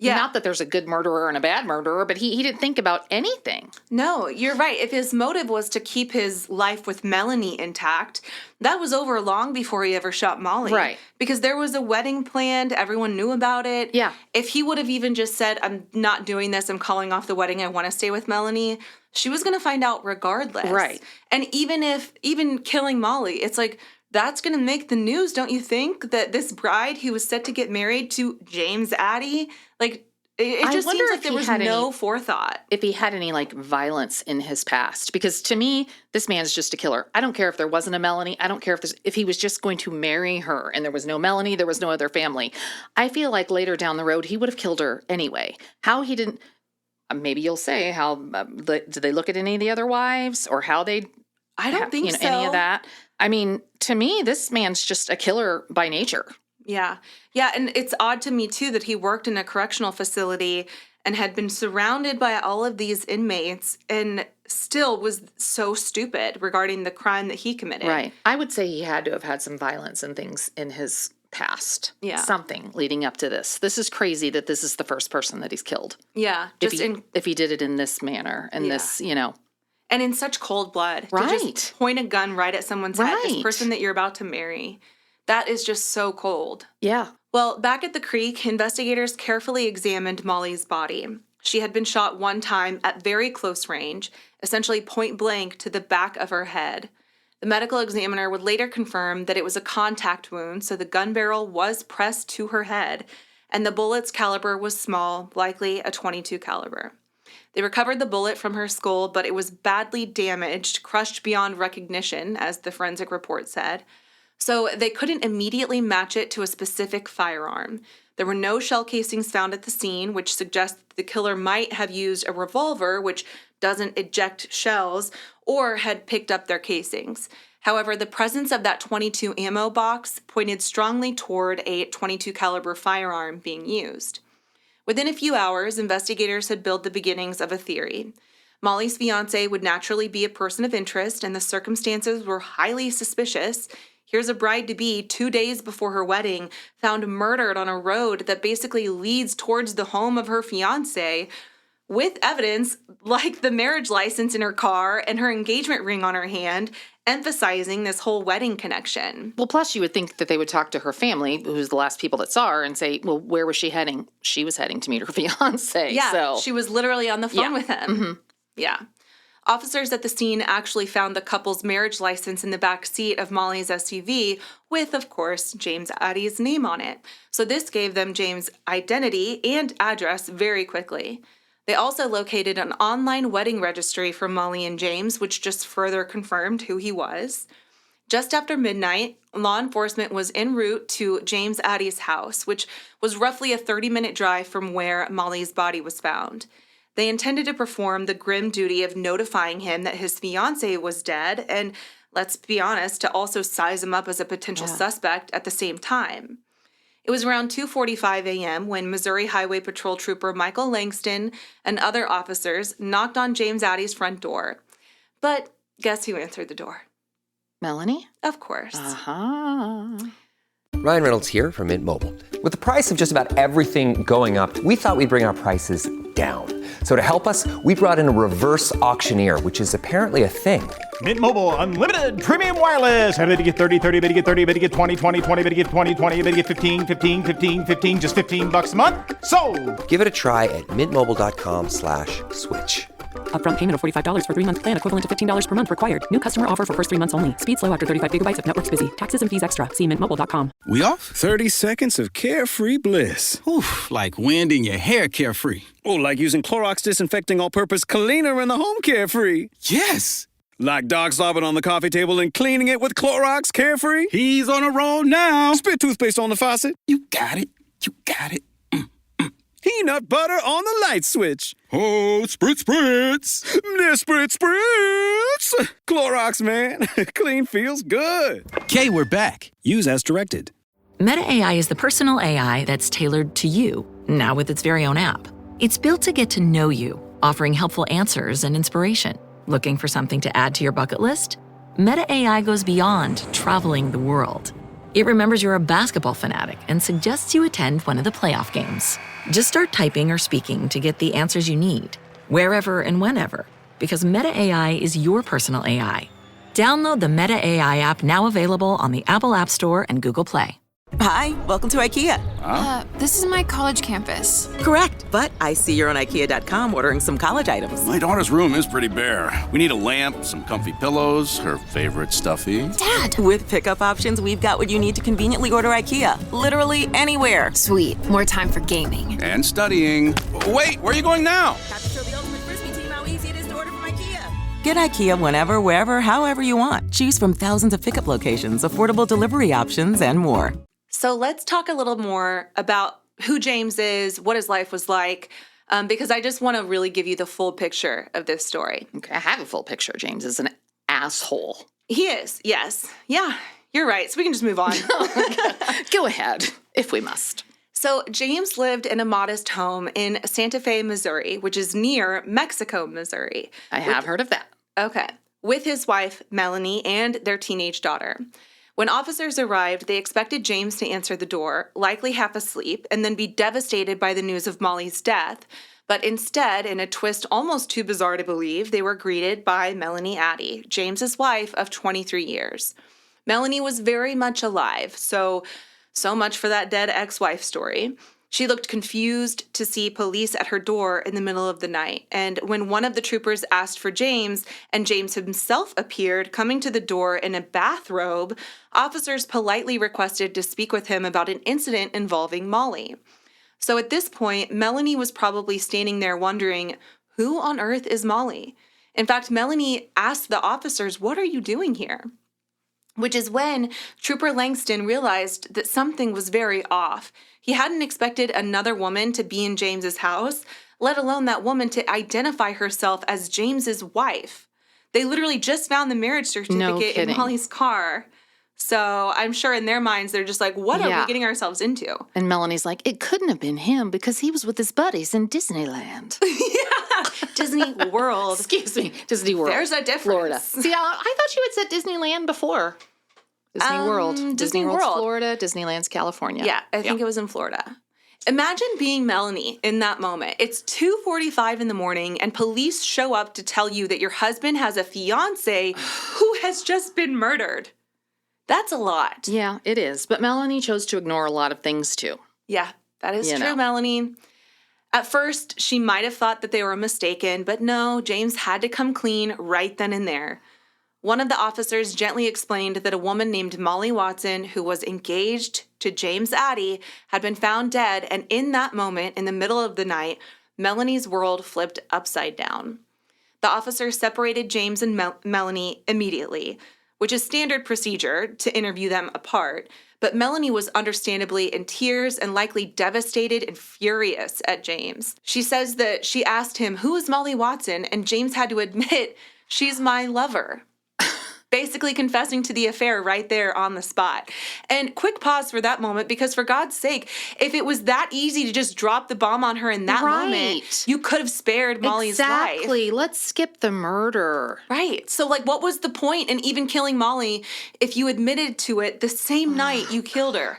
Yeah. Not that there's a good murderer and a bad murderer, but he didn't think about anything. No, you're right. If his motive was to keep his life with Melanie intact, that was over long before he ever shot Molly. Right. Because there was a wedding planned. Everyone knew about it. Yeah. If he would have even just said, I'm not doing this, I'm calling off the wedding, I want to stay with Melanie, she was going to find out regardless. Right. And even killing Molly, it's like, that's going to make the news, don't you think? That this bride who was set to get married to James Addie, like, it just seems like there was no forethought. If he had any, like, violence in his past. Because to me, this man's just a killer. I don't care if there wasn't a Melanie. I don't care if he was just going to marry her and there was no Melanie, there was no other family. I feel like later down the road, he would have killed her anyway. How he didn't... Maybe you'll say how did they look at any of the other wives or how they I don't think so. Any of that. I mean, to me, this man's just a killer by nature. Yeah. Yeah, and it's odd to me too that he worked in a correctional facility and had been surrounded by all of these inmates and still was so stupid regarding the crime that he committed. Right. I would say he had to have had some violence and things in his past. Yeah. Something leading up to this. This is crazy that this is the first person that he's killed. Yeah. If he did it in this manner and this, And in such cold blood. Right. To just point a gun right at someone's head. This person that you're about to marry. That is just so cold. Yeah. Well, back at the creek, investigators carefully examined Molly's body. She had been shot one time at very close range, essentially point blank to the back of her head. The medical examiner would later confirm that it was a contact wound, so the gun barrel was pressed to her head, and the bullet's caliber was small, likely a .22 caliber. They recovered the bullet from her skull, but it was badly damaged, crushed beyond recognition, as the forensic report said. So they couldn't immediately match it to a specific firearm. There were no shell casings found at the scene, which suggests the killer might have used a revolver, which doesn't eject shells, or had picked up their casings. However, the presence of that .22 ammo box pointed strongly toward a .22 caliber firearm being used. Within a few hours, investigators had built the beginnings of a theory. Molly's fiancé would naturally be a person of interest, and the circumstances were highly suspicious. Here's a bride-to-be 2 days before her wedding, found murdered on a road that basically leads towards the home of her fiancé, with evidence like the marriage license in her car and her engagement ring on her hand, emphasizing this whole wedding connection. Well, plus you would think that they would talk to her family, who's the last people that saw her, and say, well, where was she heading? She was heading to meet her fiancé. Yeah, she was literally on the phone with him. Mm-hmm. Yeah. Officers at the scene actually found the couple's marriage license in the back seat of Molly's SUV with, of course, James Addie's name on it. So this gave them James' identity and address very quickly. They also located an online wedding registry for Molly and James, which just further confirmed who he was. Just after midnight, law enforcement was en route to James Addie's house, which was roughly a 30-minute drive from where Molly's body was found. They intended to perform the grim duty of notifying him that his fiancée was dead and, let's be honest, to also size him up as a potential suspect at the same time. It was around 2:45 a.m. when Missouri Highway Patrol Trooper Michael Langston and other officers knocked on James Addie's front door. But guess who answered the door? Melanie? Of course. Uh-huh. Ryan Reynolds here from Mint Mobile. With the price of just about everything going up, we thought we'd bring our prices down. So to help us, we brought in a reverse auctioneer, which is apparently a thing. Mint Mobile Unlimited Premium Wireless. How to get 30, 30, bit to get 30, bit to get 20, 20, 20, bit to get 20, 20, bit to get 15, 15, 15, 15, just $15 a month? Sold! Give it a try at mintmobile.com/switch. Upfront payment of $45 for 3-month plan, equivalent to $15 per month required. New customer offer for first 3 months only. Speed slow after 35 gigabytes if network's busy. Taxes and fees extra. See mintmobile.com. We off? 30 seconds of carefree bliss. Oof, like wind in your hair carefree. Oh, like using Clorox Disinfecting All-Purpose Cleaner in the home carefree. Yes! Like dog slobbing on the coffee table and cleaning it with Clorox Carefree. He's on a roll now. Spit toothpaste on the faucet. You got it. You got it. Peanut butter on the light switch. Oh, spritz, spritz. Spritz, spritz. Clorox, man. Clean feels good. Okay, we're back. Use as directed. Meta AI is the personal AI that's tailored to you, now with its very own app. It's built to get to know you, offering helpful answers and inspiration. Looking for something to add to your bucket list? Meta AI goes beyond traveling the world. It remembers you're a basketball fanatic and suggests you attend one of the playoff games. Just start typing or speaking to get the answers you need, wherever and whenever, because Meta AI is your personal AI. Download the Meta AI app, now available on the Apple App Store and Google Play. Hi, welcome to IKEA. This is my college campus. Correct, but I see you're on IKEA.com ordering some college items. My daughter's room is pretty bare. We need a lamp, some comfy pillows, her favorite stuffy. Dad! With pickup options, we've got what you need to conveniently order IKEA. Literally anywhere. Sweet, more time for gaming. And studying. Wait, where are you going now? Have to show the ultimate Frisbee team how easy it is to order from IKEA. Get IKEA whenever, wherever, however you want. Choose from thousands of pickup locations, affordable delivery options, and more. So let's talk a little more about who James is, what his life was like, because I just want to really give you the full picture of this story. Okay, I have a full picture. James is an asshole. He is, yes. Yeah, you're right. So we can just move on. Go ahead, if we must. So James lived in a modest home in Santa Fe, Missouri, which is near Mexico, Missouri. I have heard of that. Okay. With his wife, Melanie, and their teenage daughter. When officers arrived, they expected James to answer the door, likely half asleep, and then be devastated by the news of Molly's death. But instead, in a twist almost too bizarre to believe, they were greeted by Melanie Addie, James's wife of 23 years. Melanie was very much alive, so much for that dead ex-wife story. She looked confused to see police at her door in the middle of the night, and when one of the troopers asked for James, and James himself appeared, coming to the door in a bathrobe, officers politely requested to speak with him about an incident involving Molly. So at this point, Melanie was probably standing there wondering, who on earth is Molly? In fact, Melanie asked the officers, "What are you doing here?" Which is when Trooper Langston realized that something was very off. He hadn't expected another woman to be in James's house, let alone that woman to identify herself as James's wife. They literally just found the marriage certificate in Molly's car. So I'm sure in their minds, they're just like, what are we getting ourselves into? And Melanie's like, it couldn't have been him because he was with his buddies in Disneyland. Disney World. Excuse me, Disney World. There's a difference. Florida. See, I thought you had said Disneyland before. Disney World. Disney World's Florida, Disneyland's California. Yeah, I think it was in Florida. Imagine being Melanie in that moment. It's 2:45 in the morning and police show up to tell you that your husband has a fiancé who has just been murdered. That's a lot. Yeah, it is. But Melanie chose to ignore a lot of things too. Yeah, that is true, Melanie. At first, she might have thought that they were mistaken, but no, James had to come clean right then and there. One of the officers gently explained that a woman named Molly Watson, who was engaged to James Addie, had been found dead, and in that moment, in the middle of the night, Melanie's world flipped upside down. The officer separated James and Melanie immediately, which is standard procedure to interview them apart, but Melanie was understandably in tears and likely devastated and furious at James. She says that she asked him, "Who is Molly Watson?" and James had to admit, "She's my lover." Basically confessing to the affair right there on the spot. And quick pause for that moment, because for God's sake, if it was that easy to just drop the bomb on her in that moment, you could have spared Molly's life. Exactly. Let's skip the murder. Right. So, what was the point in even killing Molly if you admitted to it the same night you killed her?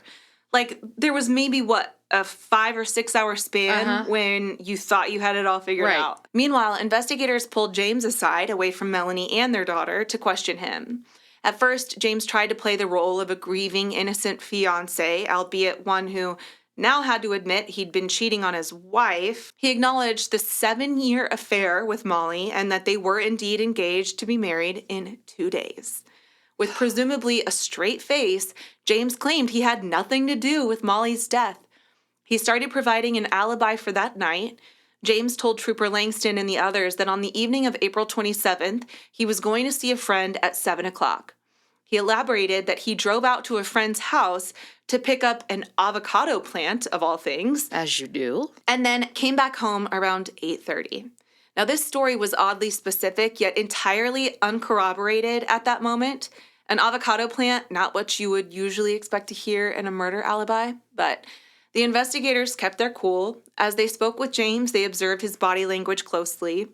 There was maybe, a 5 or 6 hour span when you thought you had it all figured out. Meanwhile, investigators pulled James aside away from Melanie and their daughter to question him. At first, James tried to play the role of a grieving, innocent fiancé, albeit one who now had to admit he'd been cheating on his wife. He acknowledged the 7-year affair with Molly and that they were indeed engaged to be married in 2 days. With presumably a straight face, James claimed he had nothing to do with Molly's death. He started providing an alibi for that night. James told Trooper Langston and the others that on the evening of April 27th, he was going to see a friend at 7 o'clock. He elaborated that he drove out to a friend's house to pick up an avocado plant, of all things. As you do. And then came back home around 8:30. Now, this story was oddly specific, yet entirely uncorroborated at that moment. An avocado plant, not what you would usually expect to hear in a murder alibi, but the investigators kept their cool. As they spoke with James, they observed his body language closely.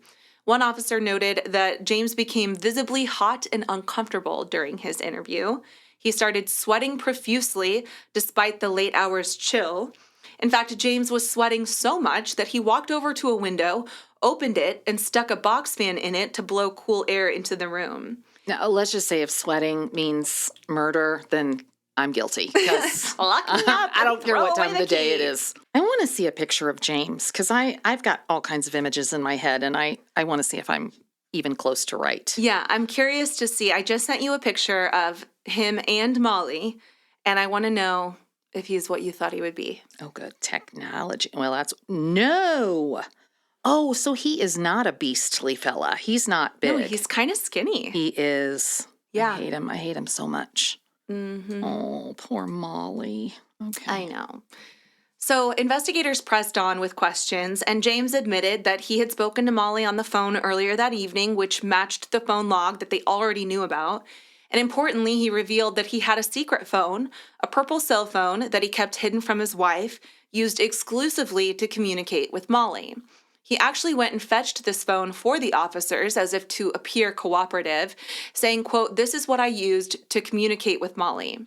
One officer noted that James became visibly hot and uncomfortable during his interview. He started sweating profusely despite the late hours chill. In fact, James was sweating so much that he walked over to a window, opened it, and stuck a box fan in it to blow cool air into the room. Now, let's just say if sweating means murder, then I'm guilty. Lock me up. I don't care throw what time away of the day it key. is. I want to see a picture of James because I've got all kinds of images in my head, and I want to see if I'm even close to right. Yeah, I'm curious to see. I just sent you a picture of him and Molly, and I want to know if he's what you thought he would be. Oh, good. Technology. Well, no. Oh, so he is not a beastly fella. He's not big. No, he's kind of skinny. He is. Yeah. I hate him so much. Mm-hmm. Oh, poor Molly. Okay. I know. So investigators pressed on with questions, and James admitted that he had spoken to Molly on the phone earlier that evening, which matched the phone log that they already knew about. And importantly, he revealed that he had a secret phone, a purple cell phone that he kept hidden from his wife, used exclusively to communicate with Molly. He actually went and fetched this phone for the officers as if to appear cooperative, saying, quote, "This is what I used to communicate with Molly."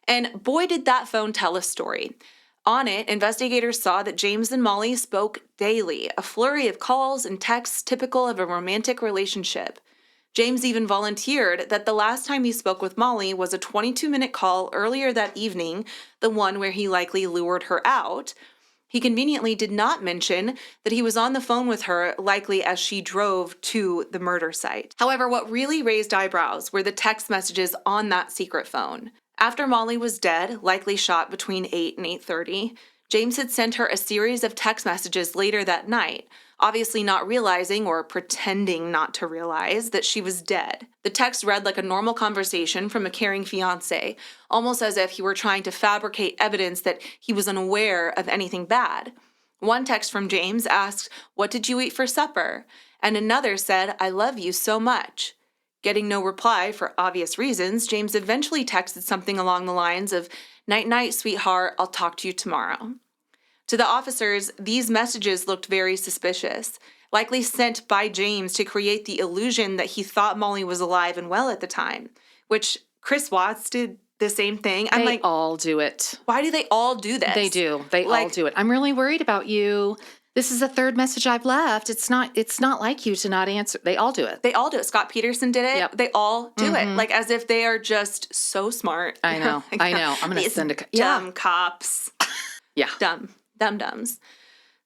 And boy, did that phone tell a story. On it, investigators saw that James and Molly spoke daily, a flurry of calls and texts typical of a romantic relationship. James even volunteered that the last time he spoke with Molly was a 22-minute call earlier that evening, the one where he likely lured her out. He conveniently did not mention that he was on the phone with her, likely as she drove to the murder site. However, what really raised eyebrows were the text messages on that secret phone. After Molly was dead, likely shot between 8 and 8:30, James had sent her a series of text messages later that night, obviously not realizing or pretending not to realize that she was dead. The text read like a normal conversation from a caring fiancé, almost as if he were trying to fabricate evidence that he was unaware of anything bad. One text from James asked, "What did you eat for supper?" And another said, "I love you so much." Getting no reply for obvious reasons, James eventually texted something along the lines of, "Night-night, sweetheart, I'll talk to you tomorrow." To the officers, these messages looked very suspicious, likely sent by James to create the illusion that he thought Molly was alive and well at the time, which Chris Watts did the same thing. I'm like, they all do it. Why do they all do this? They do. They all do it. I'm really worried about you. This is the third message I've left. It's not like you to not answer. They all do it. They all do it. Scott Peterson did it. Yep. They all do it. Like as if they are just so smart. I know. I know. I'm going to send a... Dumb cops. Yeah. Dum-dums.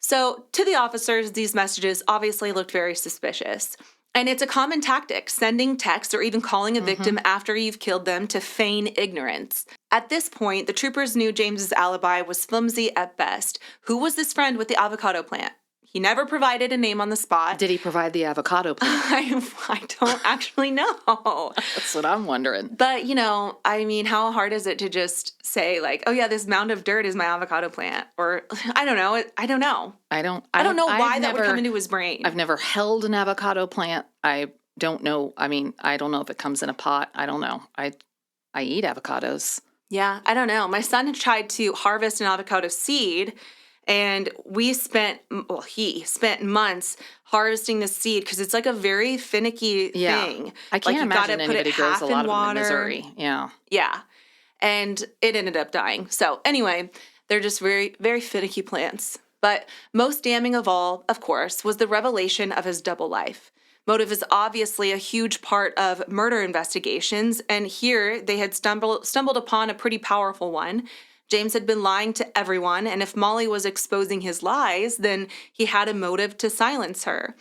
So to the officers, these messages obviously looked very suspicious. And it's a common tactic, sending texts or even calling a victim after you've killed them to feign ignorance. At this point, the troopers knew James's alibi was flimsy at best. Who was this friend with the avocado plant? He never provided a name on the spot. Did he provide the avocado plant? I don't actually know. That's what I'm wondering. But, I mean, how hard is it to just say, like, oh, yeah, this mound of dirt is my avocado plant? Or, I don't know. I don't know. I don't know why that would come into his brain. I've never held an avocado plant. I don't know. I mean, I don't know if it comes in a pot. I don't know. I eat avocados. Yeah, I don't know. My son had tried to harvest an avocado seed, and he spent months harvesting the seed because it's like a very finicky thing. I can't imagine anybody grows a lot of them in Missouri. Yeah. Yeah. And it ended up dying. So anyway, they're just very, very finicky plants. But most damning of all, of course, was the revelation of his double life. Motive is obviously a huge part of murder investigations, and here they had stumbled upon a pretty powerful one. James had been lying to everyone, and if Molly was exposing his lies, then he had a motive to silence her.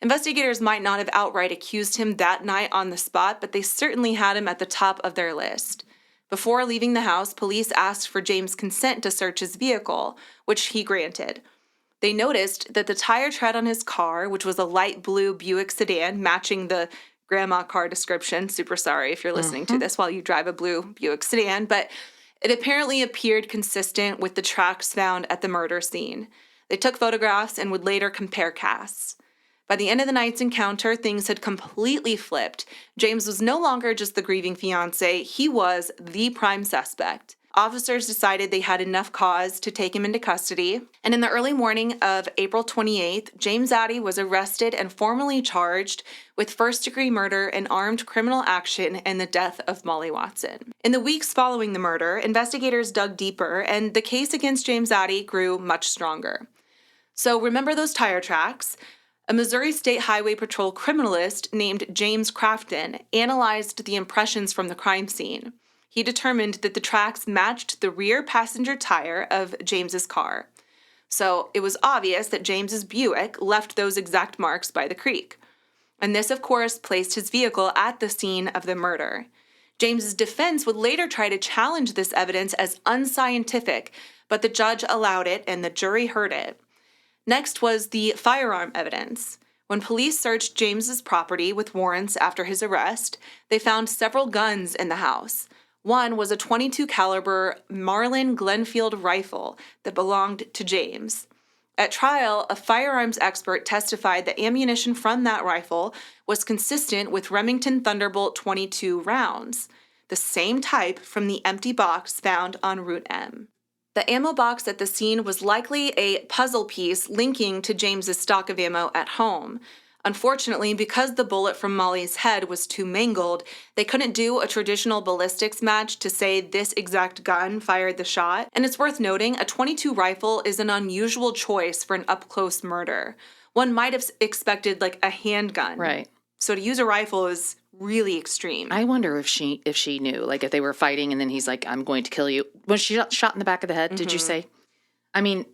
Investigators might not have outright accused him that night on the spot, but they certainly had him at the top of their list. Before leaving the house, police asked for James' consent to search his vehicle, which he granted. They noticed that the tire tread on his car, which was a light blue Buick sedan, matching the grandma car description. Super sorry if you're listening to this while you drive a blue Buick sedan, but it apparently appeared consistent with the tracks found at the murder scene. They took photographs and would later compare casts. By the end of the night's encounter, things had completely flipped. James was no longer just the grieving fiancé, he was the prime suspect. Officers decided they had enough cause to take him into custody. And in the early morning of April 28th, James Addie was arrested and formally charged with first-degree murder and armed criminal action in the death of Molly Watson. In the weeks following the murder, investigators dug deeper, and the case against James Addie grew much stronger. So remember those tire tracks? A Missouri State Highway Patrol criminalist named James Crafton analyzed the impressions from the crime scene. He determined that the tracks matched the rear passenger tire of James's car. So it was obvious that James's Buick left those exact marks by the creek. And this, of course, placed his vehicle at the scene of the murder. James's defense would later try to challenge this evidence as unscientific, but the judge allowed it and the jury heard it. Next was the firearm evidence. When police searched James's property with warrants after his arrest, they found several guns in the house. One was a .22 caliber Marlin Glenfield rifle that belonged to James. At trial, a firearms expert testified that ammunition from that rifle was consistent with Remington Thunderbolt .22 rounds, the same type from the empty box found on Route M. The ammo box at the scene was likely a puzzle piece linking to James's stock of ammo at home. Unfortunately, because the bullet from Molly's head was too mangled, they couldn't do a traditional ballistics match to say this exact gun fired the shot. And it's worth noting, a .22 rifle is an unusual choice for an up-close murder. One might have expected like a handgun. Right. So to use a rifle is really extreme. I wonder if she knew, like if they were fighting and then he's like, I'm going to kill you. Was she shot in the back of the head, did you say? I mean,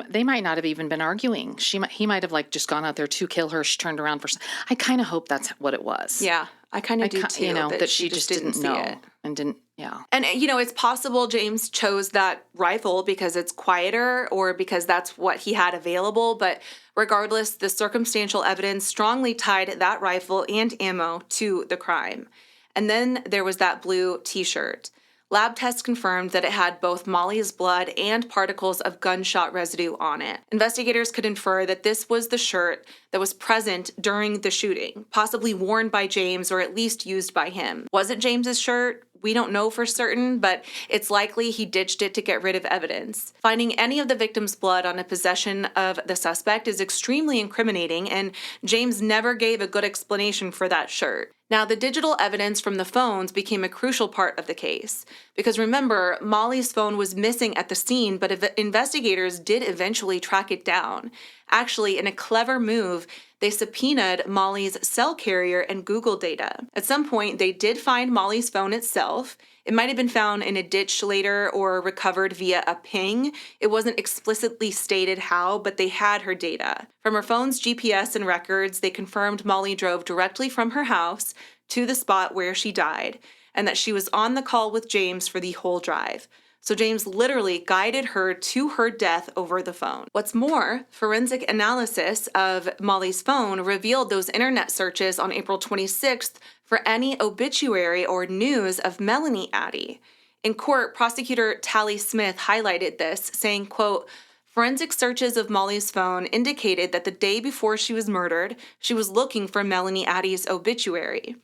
they might not have even been arguing. He might have like just gone out there to kill her. She turned around for. I kind of hope that's what it was. Yeah, I kind of do too. You know, that she just didn't know it. And didn't. Yeah. And it's possible James chose that rifle because it's quieter or because that's what he had available. But regardless, the circumstantial evidence strongly tied that rifle and ammo to the crime. And then there was that blue T-shirt. Lab tests confirmed that it had both Molly's blood and particles of gunshot residue on it. Investigators could infer that this was the shirt that was present during the shooting, possibly worn by James or at least used by him. Was it James's shirt? We don't know for certain, but it's likely he ditched it to get rid of evidence. Finding any of the victim's blood on a possession of the suspect is extremely incriminating, and James never gave a good explanation for that shirt. Now, the digital evidence from the phones became a crucial part of the case. Because remember, Molly's phone was missing at the scene, but investigators did eventually track it down. Actually, in a clever move, they subpoenaed Molly's cell carrier and Google data. At some point, they did find Molly's phone itself. It might have been found in a ditch later or recovered via a ping. It wasn't explicitly stated how, but they had her data. From her phone's GPS and records, they confirmed Molly drove directly from her house to the spot where she died, and that she was on the call with James for the whole drive. So James literally guided her to her death over the phone. What's more, forensic analysis of Molly's phone revealed those internet searches on April 26th for any obituary or news of Melanie Addie. In court, prosecutor Tally Smith highlighted this, saying, quote, "Forensic searches of Molly's phone indicated that the day before she was murdered, she was looking for Melanie Addie's obituary."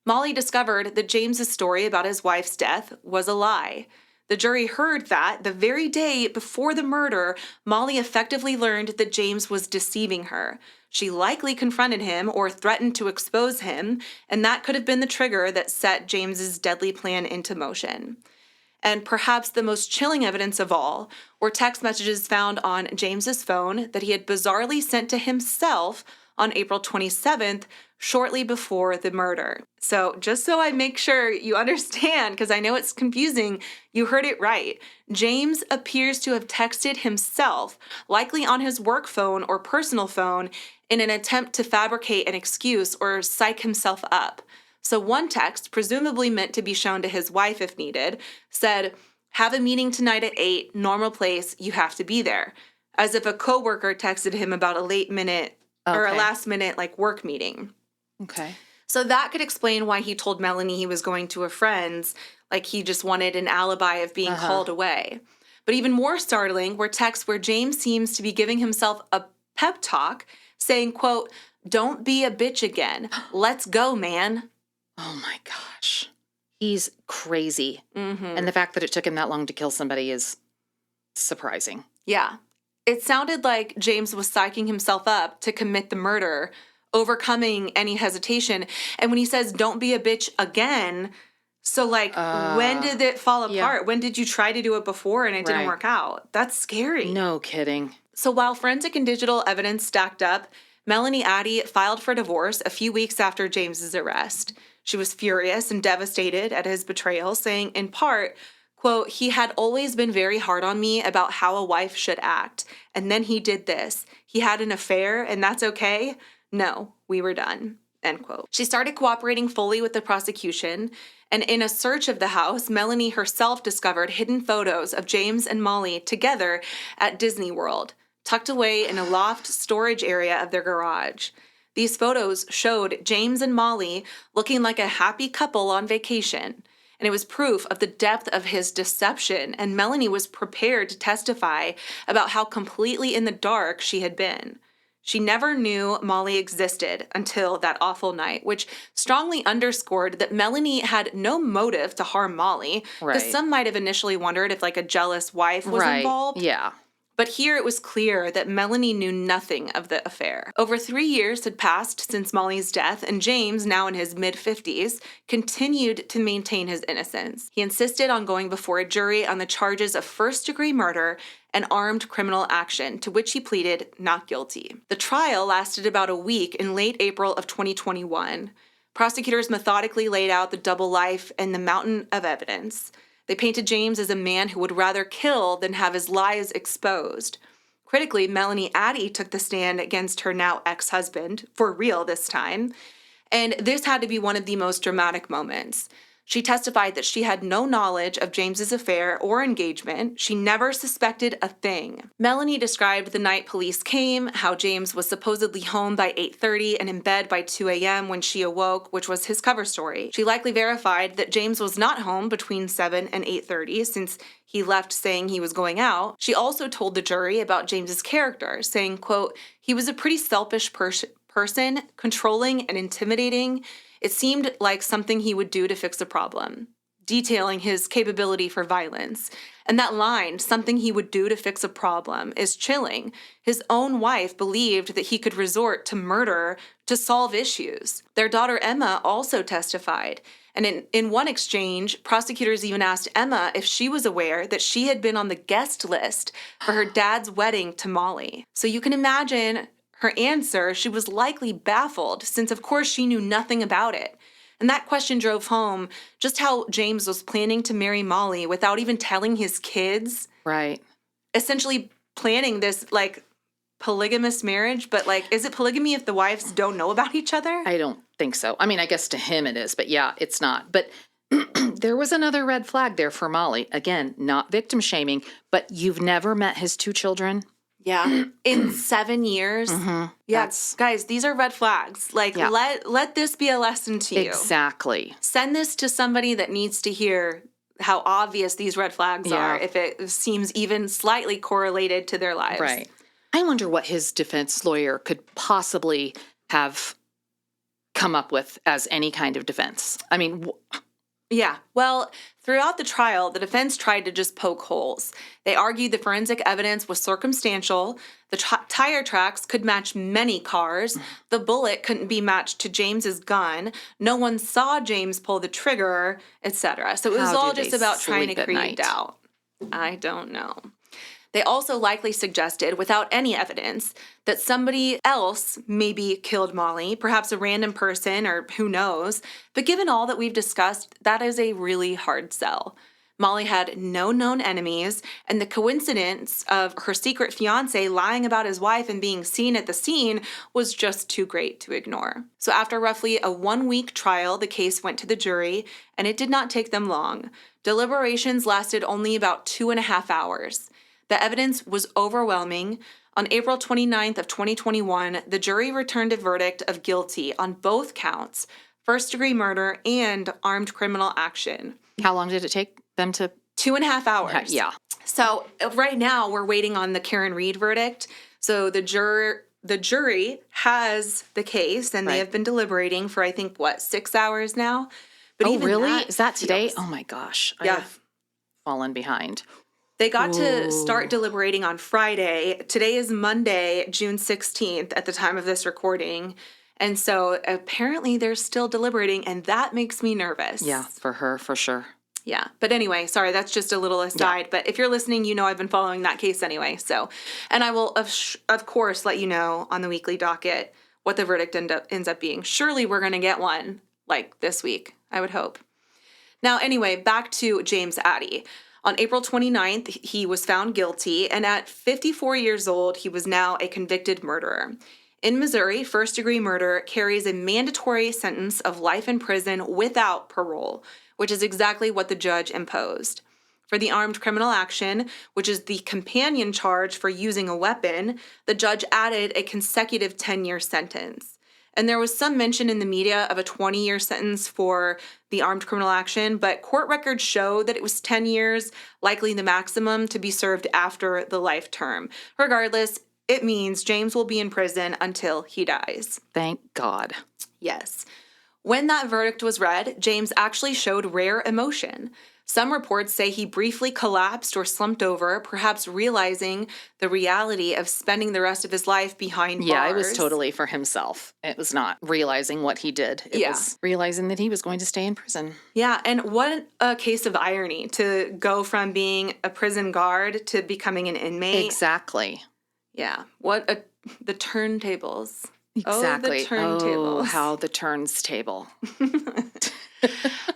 Molly discovered that James's story about his wife's death was a lie. The jury heard that the very day before the murder, Molly effectively learned that James was deceiving her. She likely confronted him or threatened to expose him, and that could have been the trigger that set James's deadly plan into motion. And perhaps the most chilling evidence of all were text messages found on James's phone that he had bizarrely sent to himself on April 27th, shortly before the murder. So just so I make sure you understand, because I know it's confusing, you heard it right. James appears to have texted himself, likely on his work phone or personal phone, in an attempt to fabricate an excuse or psych himself up. So one text, presumably meant to be shown to his wife if needed, said, "Have a meeting tonight at 8, normal place, you have to be there," as if a coworker texted him about a last minute like work meeting. Okay. So that could explain why he told Melanie he was going to a friend's, like he just wanted an alibi of being called away. But even more startling were texts where James seems to be giving himself a pep talk, saying, quote, "Don't be a bitch again. Let's go, man." Oh my gosh. He's crazy. And the fact that it took him that long to kill somebody is surprising. Yeah. It sounded like James was psyching himself up to commit the murder, overcoming any hesitation. And when he says, don't be a bitch again, so like, when did it fall apart? Yeah. When did you try to do it before and it didn't work out? That's scary. No kidding. So while forensic and digital evidence stacked up, Melanie Addie filed for divorce a few weeks after James's arrest. She was furious and devastated at his betrayal, saying in part, quote, he had always been very hard on me about how a wife should act. And then he did this. He had an affair and that's okay? No, we were done, end quote. She started cooperating fully with the prosecution. And in a search of the house, Melanie herself discovered hidden photos of James and Molly together at Disney World, tucked away in a loft storage area of their garage. These photos showed James and Molly looking like a happy couple on vacation. And it was proof of the depth of his deception, and Melanie was prepared to testify about how completely in the dark she had been. She never knew Molly existed until that awful night, which strongly underscored that Melanie had no motive to harm Molly, because some might have initially wondered if like a jealous wife was involved. Yeah. But here it was clear that Melanie knew nothing of the affair. Over 3 years had passed since Molly's death, and James, now in his mid-50s, continued to maintain his innocence. He insisted on going before a jury on the charges of first-degree murder and armed criminal action, to which he pleaded not guilty. The trial lasted about a week in late April of 2021. Prosecutors methodically laid out the double life and the mountain of evidence. They painted James as a man who would rather kill than have his lies exposed. Critically, Melanie Addie took the stand against her now ex-husband, for real this time, and this had to be one of the most dramatic moments. She testified that she had no knowledge of James's affair or engagement. She never suspected a thing. Melanie described the night police came, how James was supposedly home by 8:30 and in bed by 2 a.m. when she awoke, which was his cover story. She likely verified that James was not home between 7 and 8:30 since he left saying he was going out. She also told the jury about James's character, saying, quote, he was a pretty selfish person, controlling and intimidating. It seemed like something he would do to fix a problem, detailing his capability for violence. And that line, something he would do to fix a problem, is chilling. His own wife believed that he could resort to murder to solve issues. Their daughter Emma also testified. And in one exchange, prosecutors even asked Emma if she was aware that she had been on the guest list for her dad's wedding to Molly. So you can imagine her answer, she was likely baffled, since of course she knew nothing about it. And that question drove home just how James was planning to marry Molly without even telling his kids. Right. Essentially planning this, like, polygamous marriage, but, like, is it polygamy if the wives don't know about each other? I don't think so. I mean, I guess to him it is, but yeah, it's not. But there was another red flag there for Molly. Again, not victim shaming, but you've never met his 2 children? Yeah. In 7 years. Yeah. Guys, these are red flags. Like, let this be a lesson to you. Exactly. Send this to somebody that needs to hear how obvious these red flags are if it seems even slightly correlated to their lives. Right. I wonder what his defense lawyer could possibly have come up with as any kind of defense. I mean, yeah. Well, throughout the trial, the defense tried to just poke holes. They argued the forensic evidence was circumstantial. The tire tracks could match many cars. The bullet couldn't be matched to James's gun. No one saw James pull the trigger, etc. So it was all just about trying to create doubt. I don't know. They also likely suggested, without any evidence, that somebody else maybe killed Molly, perhaps a random person or who knows. But given all that we've discussed, that is a really hard sell. Molly had no known enemies, and the coincidence of her secret fiancé lying about his wife and being seen at the scene was just too great to ignore. So after roughly a 1-week trial, the case went to the jury, and it did not take them long. Deliberations lasted only about 2.5 hours. The evidence was overwhelming. On April 29th of 2021, the jury returned a verdict of guilty on both counts, first-degree murder and armed criminal action. How long did it take them to? 2.5 hours. Yeah. So right now we're waiting on the Karen Reed verdict. So the jury has the case, and they have been deliberating for, I think, 6 hours now. But oh, even really? that Is that today? feels- Oh my gosh. I Yeah. have fallen behind. They got to start deliberating on Friday. Today is Monday, June 16th at the time of this recording. And so apparently they're still deliberating, and that makes me nervous. Yeah, for her, for sure. Yeah. But anyway, sorry, that's just a little aside. But if you're listening, you know I've been following that case anyway. So, and I will, of course, let you know on the weekly docket what the verdict ends up being. Surely we're going to get one like this week, I would hope. Now, anyway, back to James Addie. On April 29th, he was found guilty, and at 54 years old, he was now a convicted murderer. In Missouri, first-degree murder carries a mandatory sentence of life in prison without parole, which is exactly what the judge imposed. For the armed criminal action, which is the companion charge for using a weapon, the judge added a consecutive 10-year sentence. And there was some mention in the media of a 20-year sentence for the armed criminal action, but court records show that it was 10 years, likely the maximum to be served after the life term. Regardless, it means James will be in prison until he dies. Thank God. Yes. When that verdict was read, James actually showed rare emotion. Some reports say he briefly collapsed or slumped over, perhaps realizing the reality of spending the rest of his life behind bars. Yeah, it was totally for himself. It was not realizing what he did. It was realizing that he was going to stay in prison. Yeah, and what a case of irony to go from being a prison guard to becoming an inmate. Exactly. Yeah, the turntables. Exactly. Oh, the turntables. Oh, how the turns table.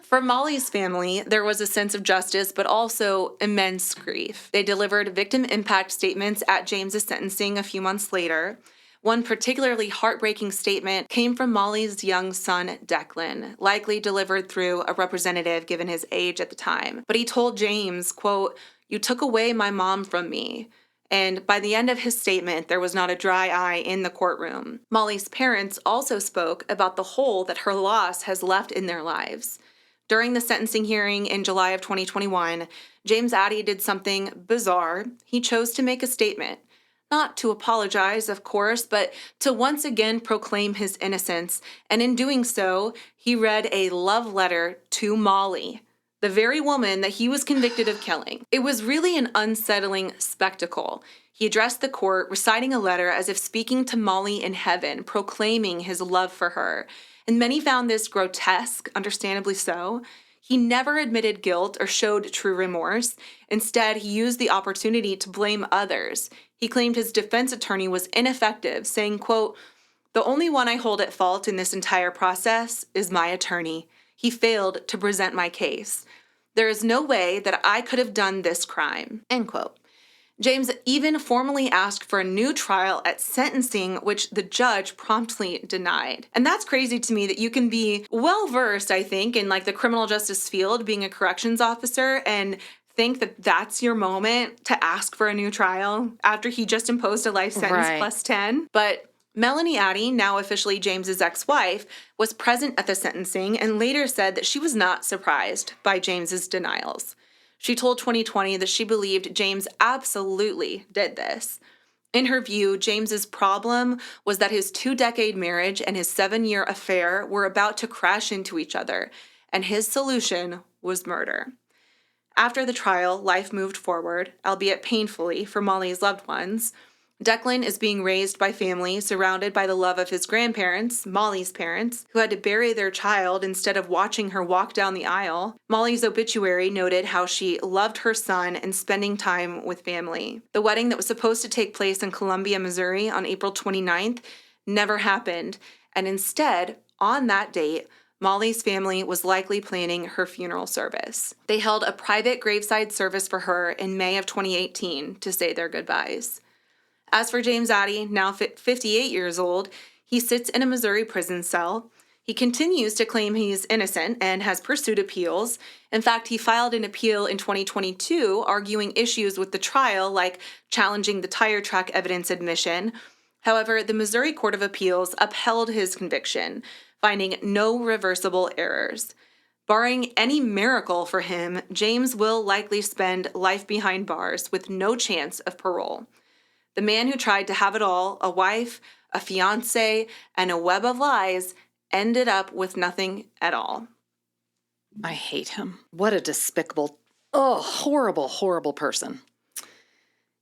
For Molly's family, there was a sense of justice, but also immense grief. They delivered victim impact statements at James's sentencing a few months later. One particularly heartbreaking statement came from Molly's young son, Declan, likely delivered through a representative given his age at the time. But he told James, quote, "You took away my mom from me." And by the end of his statement, there was not a dry eye in the courtroom. Molly's parents also spoke about the hole that her loss has left in their lives. During the sentencing hearing in July of 2021, James Addie did something bizarre. He chose to make a statement. Not to apologize, of course, but to once again proclaim his innocence. And in doing so, he read a love letter to Molly, the very woman that he was convicted of killing. It was really an unsettling spectacle. He addressed the court, reciting a letter as if speaking to Molly in heaven, proclaiming his love for her. And many found this grotesque, understandably so. He never admitted guilt or showed true remorse. Instead, he used the opportunity to blame others. He claimed his defense attorney was ineffective, saying, quote, "The only one I hold at fault in this entire process is my attorney. He failed to present my case. There is no way that I could have done this crime," end quote. James even formally asked for a new trial at sentencing, which the judge promptly denied. And that's crazy to me that you can be well-versed, I think, in like the criminal justice field, being a corrections officer, and think that that's your moment to ask for a new trial after he just imposed a life sentence plus 10. But Melanie Addie, now officially James's ex-wife, was present at the sentencing and later said that she was not surprised by James's denials. She told 2020 that she believed James absolutely did this. In her view, James's problem was that his 2-decade marriage and his 7-year affair were about to crash into each other, and his solution was murder. After the trial, life moved forward, albeit painfully for Molly's loved ones. Declan is being raised by family surrounded by the love of his grandparents, Molly's parents, who had to bury their child instead of watching her walk down the aisle. Molly's obituary noted how she loved her son and spending time with family. The wedding that was supposed to take place in Columbia, Missouri on April 29th never happened, and instead, on that date, Molly's family was likely planning her funeral service. They held a private graveside service for her in May of 2018 to say their goodbyes. As for James Addie, now 58 years old, he sits in a Missouri prison cell. He continues to claim he's innocent and has pursued appeals. In fact, he filed an appeal in 2022 arguing issues with the trial, like challenging the tire track evidence admission. However, the Missouri Court of Appeals upheld his conviction, finding no reversible errors. Barring any miracle for him, James will likely spend life behind bars with no chance of parole. The man who tried to have it all, a wife, a fiancé, and a web of lies, ended up with nothing at all. I hate him. What a despicable, horrible, horrible person.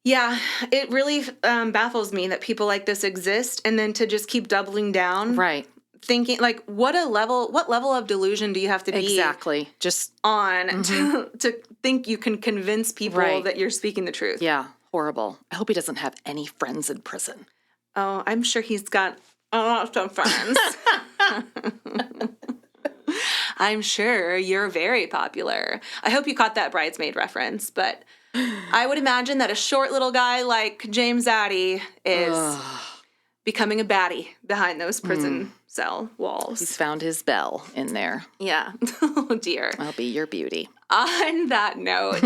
Yeah, it really baffles me that people like this exist, and then to just keep doubling down. Right. Thinking, like, what level of delusion do you have to be Exactly. Just on to think you can convince people that you're speaking the truth? Yeah, horrible. I hope he doesn't have any friends in prison. Oh, I'm sure he's got lots of friends. I'm sure you're very popular. I hope you caught that Bridesmaid reference, but I would imagine that a short little guy like James Addie is becoming a baddie behind those prison cell walls. He's found his belle in there. Yeah. Oh, dear. I'll be your beauty. On that note,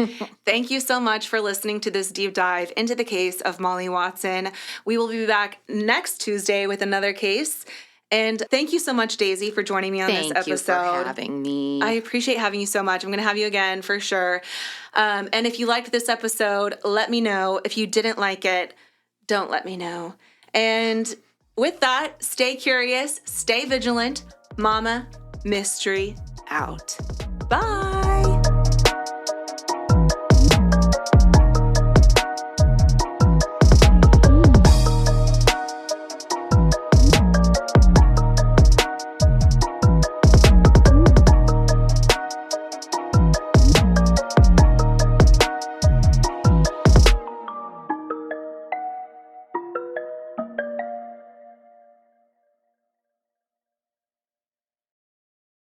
thank you so much for listening to this deep dive into the case of Molly Watson. We will be back next Tuesday with another case. And thank you so much, Daisy, for joining me on this episode. Thank you for having me. I appreciate having you so much. I'm going to have you again for sure. And if you liked this episode, let me know. If you didn't like it, don't let me know. And with that, stay curious, stay vigilant. Mama Mystery out. Bye.